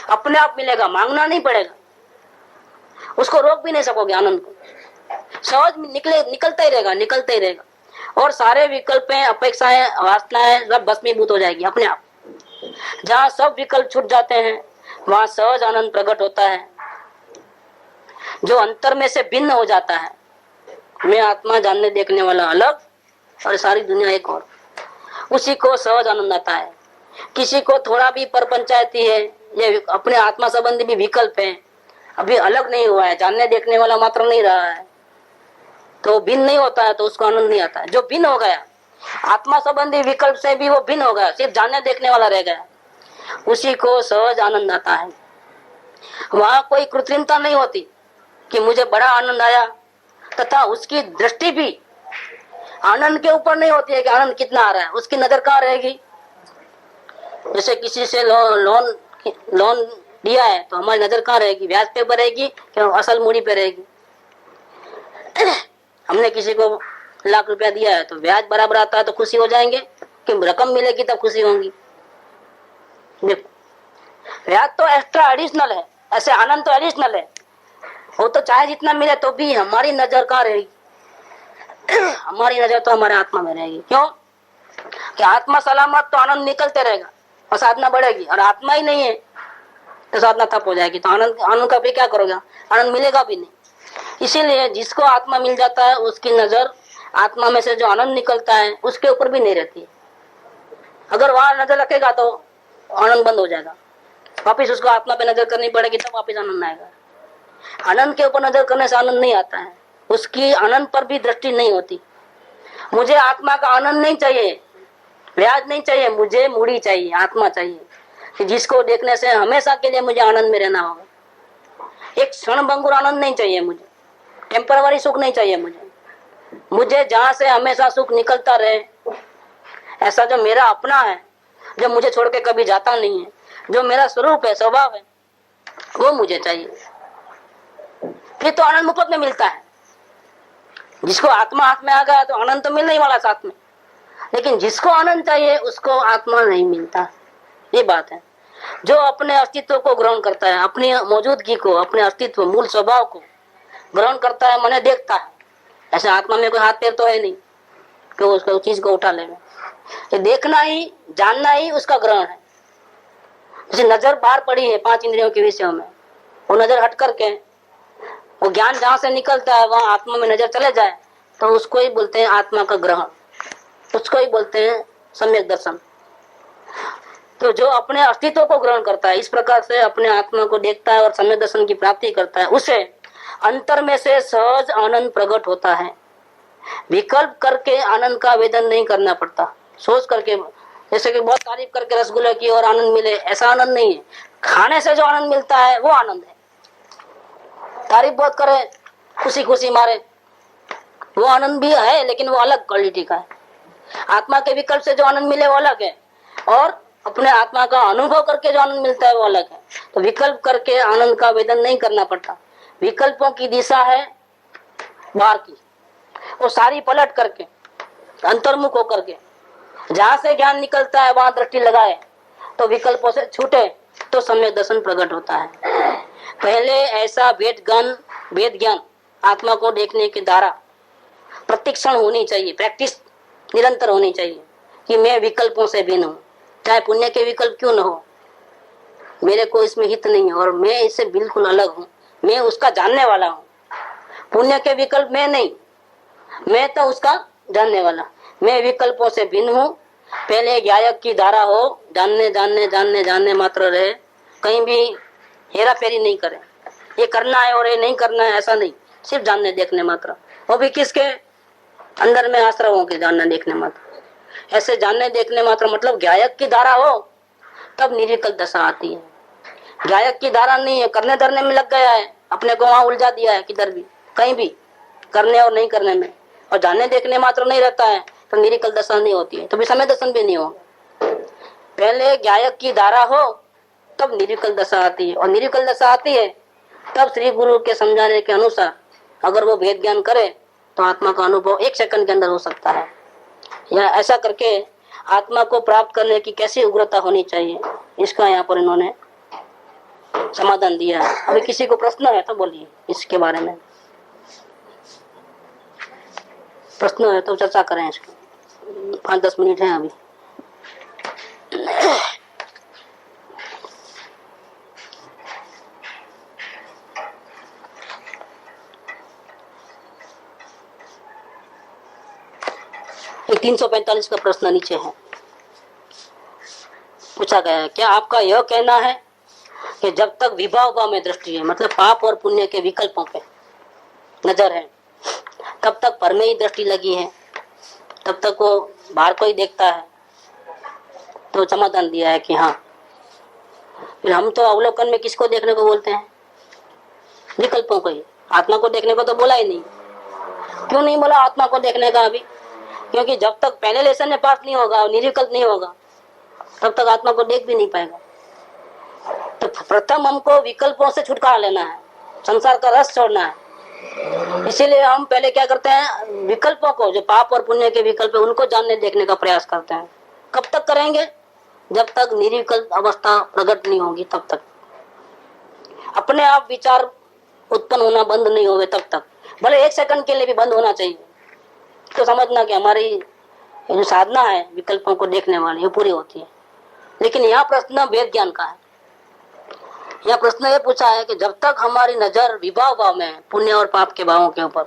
अपने आप मिलेगा, मांगना नहीं पड़ेगा, उसको रोक भी नहीं सकोगे। आनंद को सहज निकलता ही रहेगा और सारे विकल्पें, अपेक्षाएं, वासनाएं सब भस्मीभूत हो जाएगी अपने आप। जहाँ सब विकल्प छूट जाते हैं वहाँ सहज आनंद प्रकट होता है, जो अंतर में से भिन्न हो जाता है। मैं आत्मा जानने देखने वाला अलग और सारी दुनिया एक और, उसी को सहज आनंद आता है। किसी को थोड़ा भी पर पंचायती है, ये अपने आत्मा संबंधी भी विकल्प है, अभी अलग नहीं हुआ है, जानने देखने वाला मात्र नहीं रहा है, तो भिन्न नहीं होता है, तो उसको आनंद नहीं आता है। जो भिन्न हो गया आत्मा संबंधी विकल्प से भी, वो भिन्न हो गया, सिर्फ जानने देखने वाला रह गया, उसी को सहज आनंद आता है। वहां कोई कृत्रिमता नहीं होती कि मुझे बड़ा आनंद आया, तथा उसकी दृष्टि भी आनंद के ऊपर नहीं होती है कि आनंद कितना आ रहा है, उसकी नजर कहाँ रहेगी। जैसे किसी से लोन दिया है तो हमारी नजर कहाँ रहेगी, ब्याज पे पर रहेगी कि असल मूड़ी पे रहेगी। हमने किसी को लाख रुपया दिया है तो ब्याज बराबर आता है तो खुशी हो जाएंगे कि रकम मिलेगी तब खुशी होंगी। देखो ब्याज तो एक्स्ट्रा एडिशनल है, ऐसे आनंद तो एडिशनल है। वो तो चाहे जितना मिले तो भी हमारी नजर कहाँ रहेगी, हमारी नजर तो हमारे आत्मा में रहेगी। क्यों कि आत्मा सलामत तो आनंद निकलते रहेगा और साधना बढ़ेगी, और आत्मा ही नहीं है तो साधना ठप हो जाएगी। तो आनंद का भी क्या करोगे, आनंद मिलेगा भी नहीं। इसीलिए जिसको आत्मा मिल जाता है उसकी नजर आत्मा में से जो आनंद निकलता है उसके ऊपर भी नहीं रहती है। अगर वहां नजर रखेगा तो आनंद बंद हो जाएगा, वापिस उसको आत्मा पे नजर करनी पड़ेगी तब वापिस आनंद आएगा। आनंद के ऊपर नजर करने से आनंद नहीं आता है, उसकी आनंद पर भी दृष्टि नहीं होती। मुझे आत्मा का आनंद नहीं चाहिए, ब्याज नहीं चाहिए, मुझे मूड़ी चाहिए, आत्मा चाहिए कि जिसको देखने से हमेशा के लिए मुझे आनंद में रहना होगा। एक क्षण भंगुर आनंद नहीं चाहिए मुझे, टेम्पररी सुख नहीं चाहिए मुझे जहां से हमेशा सुख निकलता रहे, ऐसा जो मेरा अपना है, जो मुझे छोड़ के कभी जाता नहीं है, जो मेरा स्वरूप है, स्वभाव है, वो मुझे चाहिए। फिर तो आनंद मुफ्त में मिलता है। जिसको आत्मा हाथ में आ गया तो आनंद तो मिलने ही वाला साथ में, लेकिन जिसको आनंद चाहिए उसको आत्मा नहीं मिलता। ये बात है। जो अपने अस्तित्व को ग्रहण करता है, अपनी मौजूदगी को, अपने अस्तित्व मूल स्वभाव को ग्रहण करता है, मने देखता है, ऐसे आत्मा में कोई हाथ पैर तो है नहीं कि वो उसको चीज को उठा लेगा। ये देखना ही, जानना ही उसका ग्रहण है। जैसे नजर बाहर पड़ी है 5 इंद्रियों के विषयों में, वो नजर हट करके वो ज्ञान जहां से निकलता है वहां आत्मा में नजर चले जाए तो उसको ही बोलते हैं आत्मा का ग्रहण, उसको ही बोलते हैं सम्यक दर्शन। तो जो अपने अस्तित्व को ग्रहण करता है, इस प्रकार से अपने आत्मा को देखता है और सम्यक दर्शन की प्राप्ति करता है, उसे अंतर में से सहज आनंद प्रकट होता है। विकल्प करके आनंद का वेदन नहीं करना पड़ता, सोच करके, जैसे कि बहुत तारीफ करके रसगुल्ले की और आनंद मिले, ऐसा आनंद नहीं है। खाने से जो आनंद मिलता है वो आनंद है। तारीफ बहुत करे, खुशी खुशी मारे, वो आनंद भी है, लेकिन वो अलग क्वालिटी का है। आत्मा के विकल्प से जो आनंद मिले वो अलग है, और अपने आत्मा का अनुभव करके जो आनंद मिलता है वो अलग है। तो विकल्प करके आनंद का वेदन नहीं करना पड़ता। विकल्पों की दिशा है बाहर की, वो सारी पलट करके अंतर्मुख होकर के जहां से ज्ञान निकलता है वहां दृष्टि लगाए तो विकल्पों से छूटे तो सम्यक दर्शन प्रकट होता है। पहले ऐसा वेद ज्ञान आत्मा को देखने की धारा प्रतिक्षण होनी चाहिए, प्रैक्टिस निरंतर होनी चाहिए कि मैं विकल्पों से भिन्न हूँ, चाहे पुण्य के विकल्प क्यों न हो, मेरे को इसमें हित नहीं है और मैं इससे बिल्कुल अलग हूँ, मैं उसका जानने वाला हूँ। पुण्य के विकल्प मैं नहीं, मैं तो उसका जानने वाला, मैं विकल्पों से भिन्न हूँ। पहले गायक की धारा हो, जानने जानने जानने जानने मात्र रहे, कहीं भी हेरा फेरी नहीं करे, ये करना है और ये नहीं करना है, ऐसा नहीं, सिर्फ जानने देखने मात्र, वो भी किसके अंदर में आश्रमों के जानने देखने मात्र। ऐसे जानने देखने मात्र मतलब गायक की धारा हो तब निर्विकल्प दशा आती है। गायक की धारा नहीं है, करने धरने में लग गया है, अपने को वहां उलझा दिया है, किधर भी कहीं भी करने और नहीं करने में, और जानने देखने मात्र नहीं रहता है तो निर्विकल्प दशा नहीं होती है, तो भी समय दर्शन भी नहीं होगा। पहले गायक की धारा हो तब निर्विकल्प दशा आती है, और निर्विकल्प दशा आती है तब श्री गुरु के समझाने के अनुसार अगर वो भेद ज्ञान करे तो आत्मा का अनुभव 1 सेकंड के अंदर हो सकता है। या ऐसा करके आत्मा को प्राप्त करने की कैसी उग्रता होनी चाहिए, इसका यहाँ पर इन्होंने समाधान दिया है। अभी किसी को प्रश्न है तो बोलिए, इसके बारे में प्रश्न है तो चर्चा करें। इसके 5-10 मिनट है अभी। एक 345 का प्रश्न नीचे है, पूछा गया है, क्या आपका यह कहना है कि जब तक विभाव में दृष्टि है, मतलब पाप और पुण्य के विकल्पों पे नजर है, तब तक पर में ही दृष्टि लगी है, तब तक वो बाहर को ही देखता है? तो समाधान दिया है कि हाँ। फिर हम तो अवलोकन में किसको देखने को बोलते हैं? विकल्पों को ही। आत्मा को देखने को तो बोला ही नहीं। क्यों नहीं बोला आत्मा को देखने का अभी? क्योंकि जब तक पहले लेसन में पास नहीं होगा, निर्विकल्प नहीं होगा, तब तक आत्मा को देख भी नहीं पाएगा। तो प्रथम हमको विकल्पों से छुटकारा लेना है, संसार का रस छोड़ना है। इसीलिए हम पहले क्या करते हैं, विकल्पों को, जो पाप और पुण्य के विकल्प है, उनको जानने देखने का प्रयास करते हैं। कब तक करेंगे? जब तक निर्विकल्प अवस्था प्रकट नहीं होगी, तब तक। अपने आप विचार उत्पन्न होना बंद नहीं होवे तब तक, भले 1 सेकंड के लिए भी बंद होना चाहिए, तो समझना कि हमारी जो साधना है विकल्पों को देखने वाली, ये पूरी होती है। लेकिन यहाँ प्रश्न वेद ज्ञान का है। यह प्रश्न ये पूछा है कि जब तक हमारी नजर विभाव भाव में, पुण्य और पाप के भावों के ऊपर,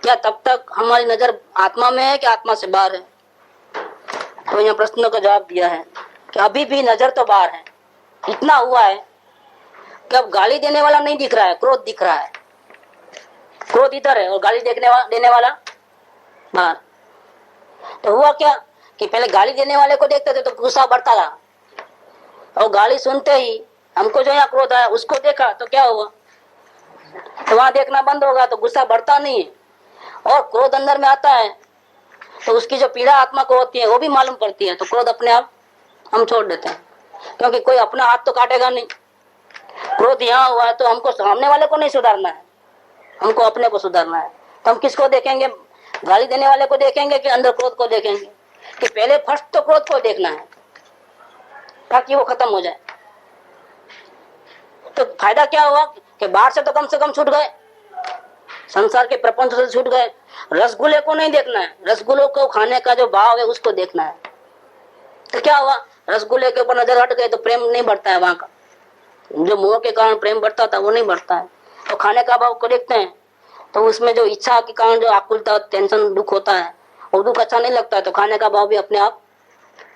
क्या तब तक हमारी नजर आत्मा में है कि आत्मा से बाहर है? तो यह प्रश्न का जवाब दिया है कि अभी भी नजर तो बाहर है। इतना हुआ है कि अब गाली देने वाला नहीं दिख रहा है, क्रोध दिख रहा है। क्रोध इधर है और गाली देने वाला बाहर। तो हुआ क्या कि पहले गाली देने वाले को देखते थे तो गुस्सा बढ़ता रहा, और गाली सुनते ही हमको जो यहाँ क्रोध आया उसको देखा तो क्या हुआ, तो वहां देखना बंद होगा तो गुस्सा बढ़ता नहीं है, और क्रोध अंदर में आता है तो उसकी जो पीड़ा आत्मा को होती है वो भी मालूम पड़ती है, तो क्रोध अपने आप हम छोड़ देते हैं, क्योंकि कोई अपना हाथ तो काटेगा नहीं। क्रोध यहाँ हुआ है तो हमको सामने वाले को नहीं सुधारना है, हमको अपने को सुधारना है। तो हम किसको देखेंगे, गाली देने वाले को देखेंगे कि अंदर क्रोध को देखेंगे, कि पहले फर्स्ट तो क्रोध को देखना है ताकि वो खत्म हो जाए। तो फायदा क्या हुआ कि बाहर से तो कम से कम छूट गए, संसार के प्रपंच से छूट गए। रसगुल्ले को नहीं देखना है, रसगुल्लों को खाने का जो भाव है उसको देखना है। तो क्या हुआ, रसगुल्ले के ऊपर नजर हट गए तो प्रेम नहीं बढ़ता है, वहां का जो मोह के कारण प्रेम बढ़ता था वो नहीं बढ़ता है। तो खाने का भाव को देखते हैं तो उसमें जो इच्छा के कारण जो आकुलता, टेंशन, दुख होता है वो दुख अच्छा नहीं लगता है, तो खाने का भाव भी अपने आप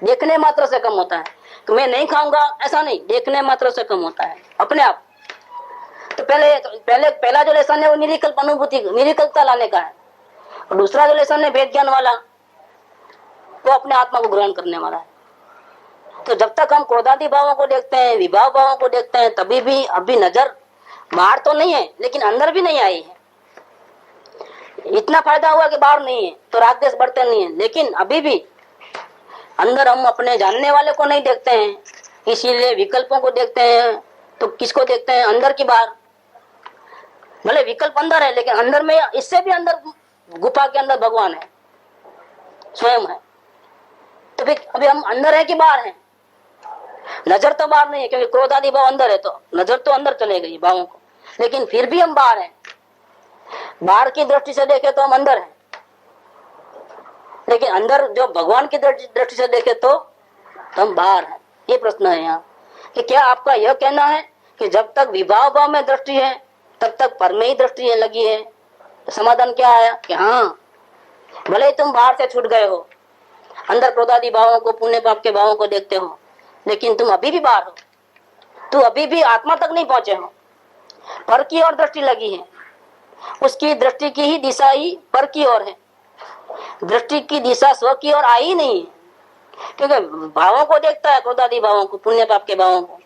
देखने मात्र से कम होता है। तो मैं नहीं खाऊंगा ऐसा नहीं, देखने मात्र से कम होता है अपने आप। तो पहला जो लेसन है वो निरिकल्प अनुभूति, निरिकल्पता लाने का है, और दूसरा जो लेसन है भेद ज्ञान वाला वो अपने आत्मा को ग्रहण करने वाला है। तो जब तक हम क्रोधादि भावों को देखते हैं, विभाव भावों को देखते हैं, तभी भी अभी नजर बाहर तो नहीं है लेकिन अंदर भी नहीं आई है। इतना फायदा हुआ कि बाहर नहीं है तो राग द्वेष बढ़ते नहीं है, लेकिन अभी भी अंदर हम अपने जानने वाले को नहीं देखते हैं, इसीलिए विकल्पों को देखते हैं। तो किसको देखते हैं, अंदर की बाहर। भले विकल्प अंदर है लेकिन अंदर में, इससे भी अंदर गुफा के अंदर भगवान है, स्वयं है। तो फिर अभी हम अंदर है कि बाहर है, नजर तो बाहर नहीं है क्योंकि क्रोध आदि भाव अंदर है, तो नजर तो अंदर चले गई भावों को, लेकिन फिर भी हम बाहर हैं। बाहर की दृष्टि से देखे तो हम अंदर हैं, लेकिन अंदर जो भगवान की दृष्टि से देखे तो हम बाहर हैं। ये प्रश्न है यहाँ कि क्या आपका यह कहना है कि जब तक विभाव भाव में दृष्टि है तब तक पर में ही दृष्टि लगी है? तो समाधान क्या आया कि हाँ, भले ही तुम बाहर से छूट गए हो, अंदर क्रोधादि भावों को, पुण्य पाप के भावों को देखते हो, लेकिन तुम अभी भी बाहर हो, तुम अभी भी आत्मा तक नहीं पहुंचे हो। पर की ओर दृष्टि लगी है, उसकी दृष्टि की ही दिशा ही पर की ओर है, दृष्टि की दिशा स्व की ओर आई नहीं है, क्योंकि भावों को देखता है, क्रोधादि भावों को, पुण्य पाप के भावों को,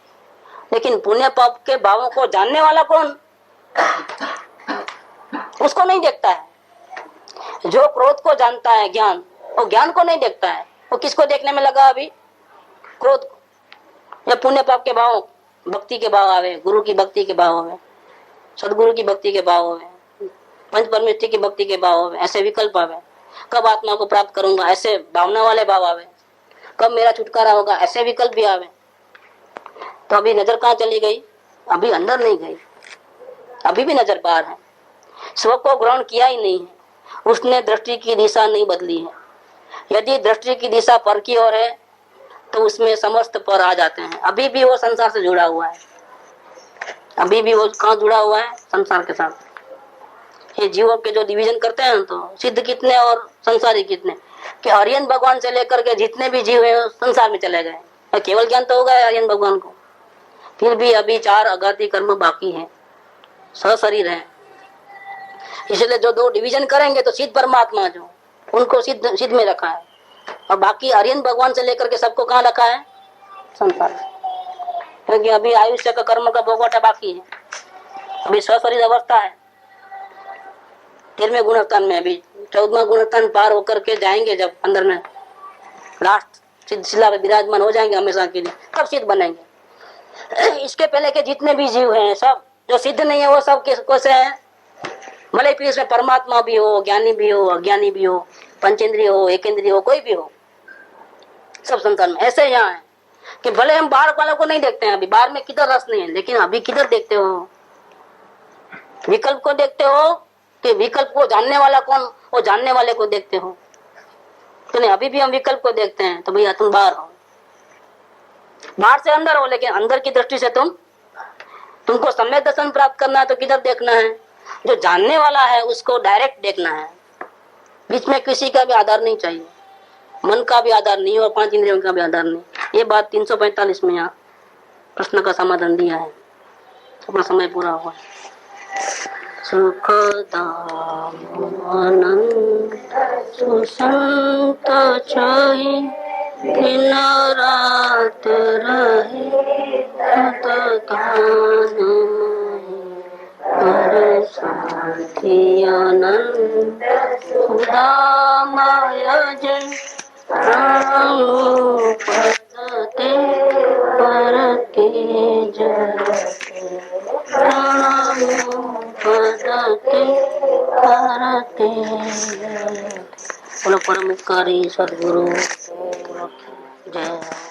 लेकिन पुण्य पाप के भावों को जानने वाला कौन, उसको नहीं देखता है। जो क्रोध को जानता है ज्ञान, वो ज्ञान को नहीं देखता है, वो किसको देखने में लगा अभी, क्रोध को, या पुण्य पाप के भाव, भक्ति के भाव आवे, गुरु की भक्ति के भाव आवे, सदगुरु की भक्ति के भाव आवे, पंच परमेश्वर की भक्ति के भाव आवे, ऐसे विकल्प आवे। कब आत्मा को प्राप्त करूंगा, ऐसे भावना वाले भाव आवे। कब मेरा छुटकारा होगा, ऐसे विकल्प भी आवे। तो अभी नजर कहाँ चली गई, अभी अंदर नहीं गई, अभी भी नजर बाहर है। स्व को ग्रहण किया ही नहीं है, उसने दृष्टि की दिशा नहीं बदली है। यदि दृष्टि की दिशा पर की ओर है तो उसमें समस्त पर आ जाते हैं। अभी भी वो संसार से जुड़ा हुआ है, अभी भी वो कहाँ जुड़ा हुआ है, संसार के साथ। ये जीवों के जो डिवीजन करते हैं तो सिद्ध कितने और संसारी कितने, कि आर्यन भगवान से लेकर के जितने भी जीव है संसार में चले गए, और केवल ज्ञान तो होगा आर्यन भगवान को। फिर भी अभी 4 अघाती कर्म बाकी है, सशरीर है। इसलिए जो 2 डिवीजन करेंगे तो सिद्ध परमात्मा जो, उनको सिद्ध में रखा है, और बाकी आर्यन भगवान से लेकर के सबको कहाँ रखा है, संसार में। क्योंकि अभी आयुष्य का कर्म का भोगवटा बाकी है, अभी सशरीर अवस्था है। 13वें गुणस्थान में, अभी 14वां गुणस्थान पार होकर के जाएंगे जब अंदर में लास्ट सिद्ध शिला में विराजमान हो जाएंगे हमेशा के लिए, तब सिद्ध बनेंगे। इसके पहले के जितने भी जीव हैं सब जो सिद्ध नहीं है वो सब किसको से है, भले फिर इसमें परमात्मा भी हो, ज्ञानी भी हो, अज्ञानी भी हो, पंचेंद्रिय हो, एकेंद्रिय हो, कोई भी हो, सब संसार में ऐसे यहाँ है कि भले हम बाहर वालों को नहीं देखते हैं, अभी बाहर में किधर रस नहीं है, लेकिन अभी किधर देखते हो, विकल्प को देखते हो कि विकल्प को जानने वाला कौन, वो जानने वाले को देखते हो। तो नहीं, अभी भी हम विकल्प को देखते हैं, तो भैया तुम बाहर हो, बाहर से अंदर हो, लेकिन अंदर की दृष्टि से तुमको सम्यक दर्शन प्राप्त करना है तो किधर देखना है, जो जानने वाला है उसको डायरेक्ट देखना है। बीच में किसी का भी आधार नहीं चाहिए, मन का भी आधार नहीं और 5 इंद्रियों का भी आधार नहीं। ये बात 345 में यहाँ प्रश्न का समाधान दिया है। अपना समय पूरा हुआ है। सुखदाम अनंत सुसंत छहि दिन रात रहे सतज्ञान हर साथी अनंत सुदामय जय पदते परते जय पदते परते बोलो परम उपकारी सदगुरु जय।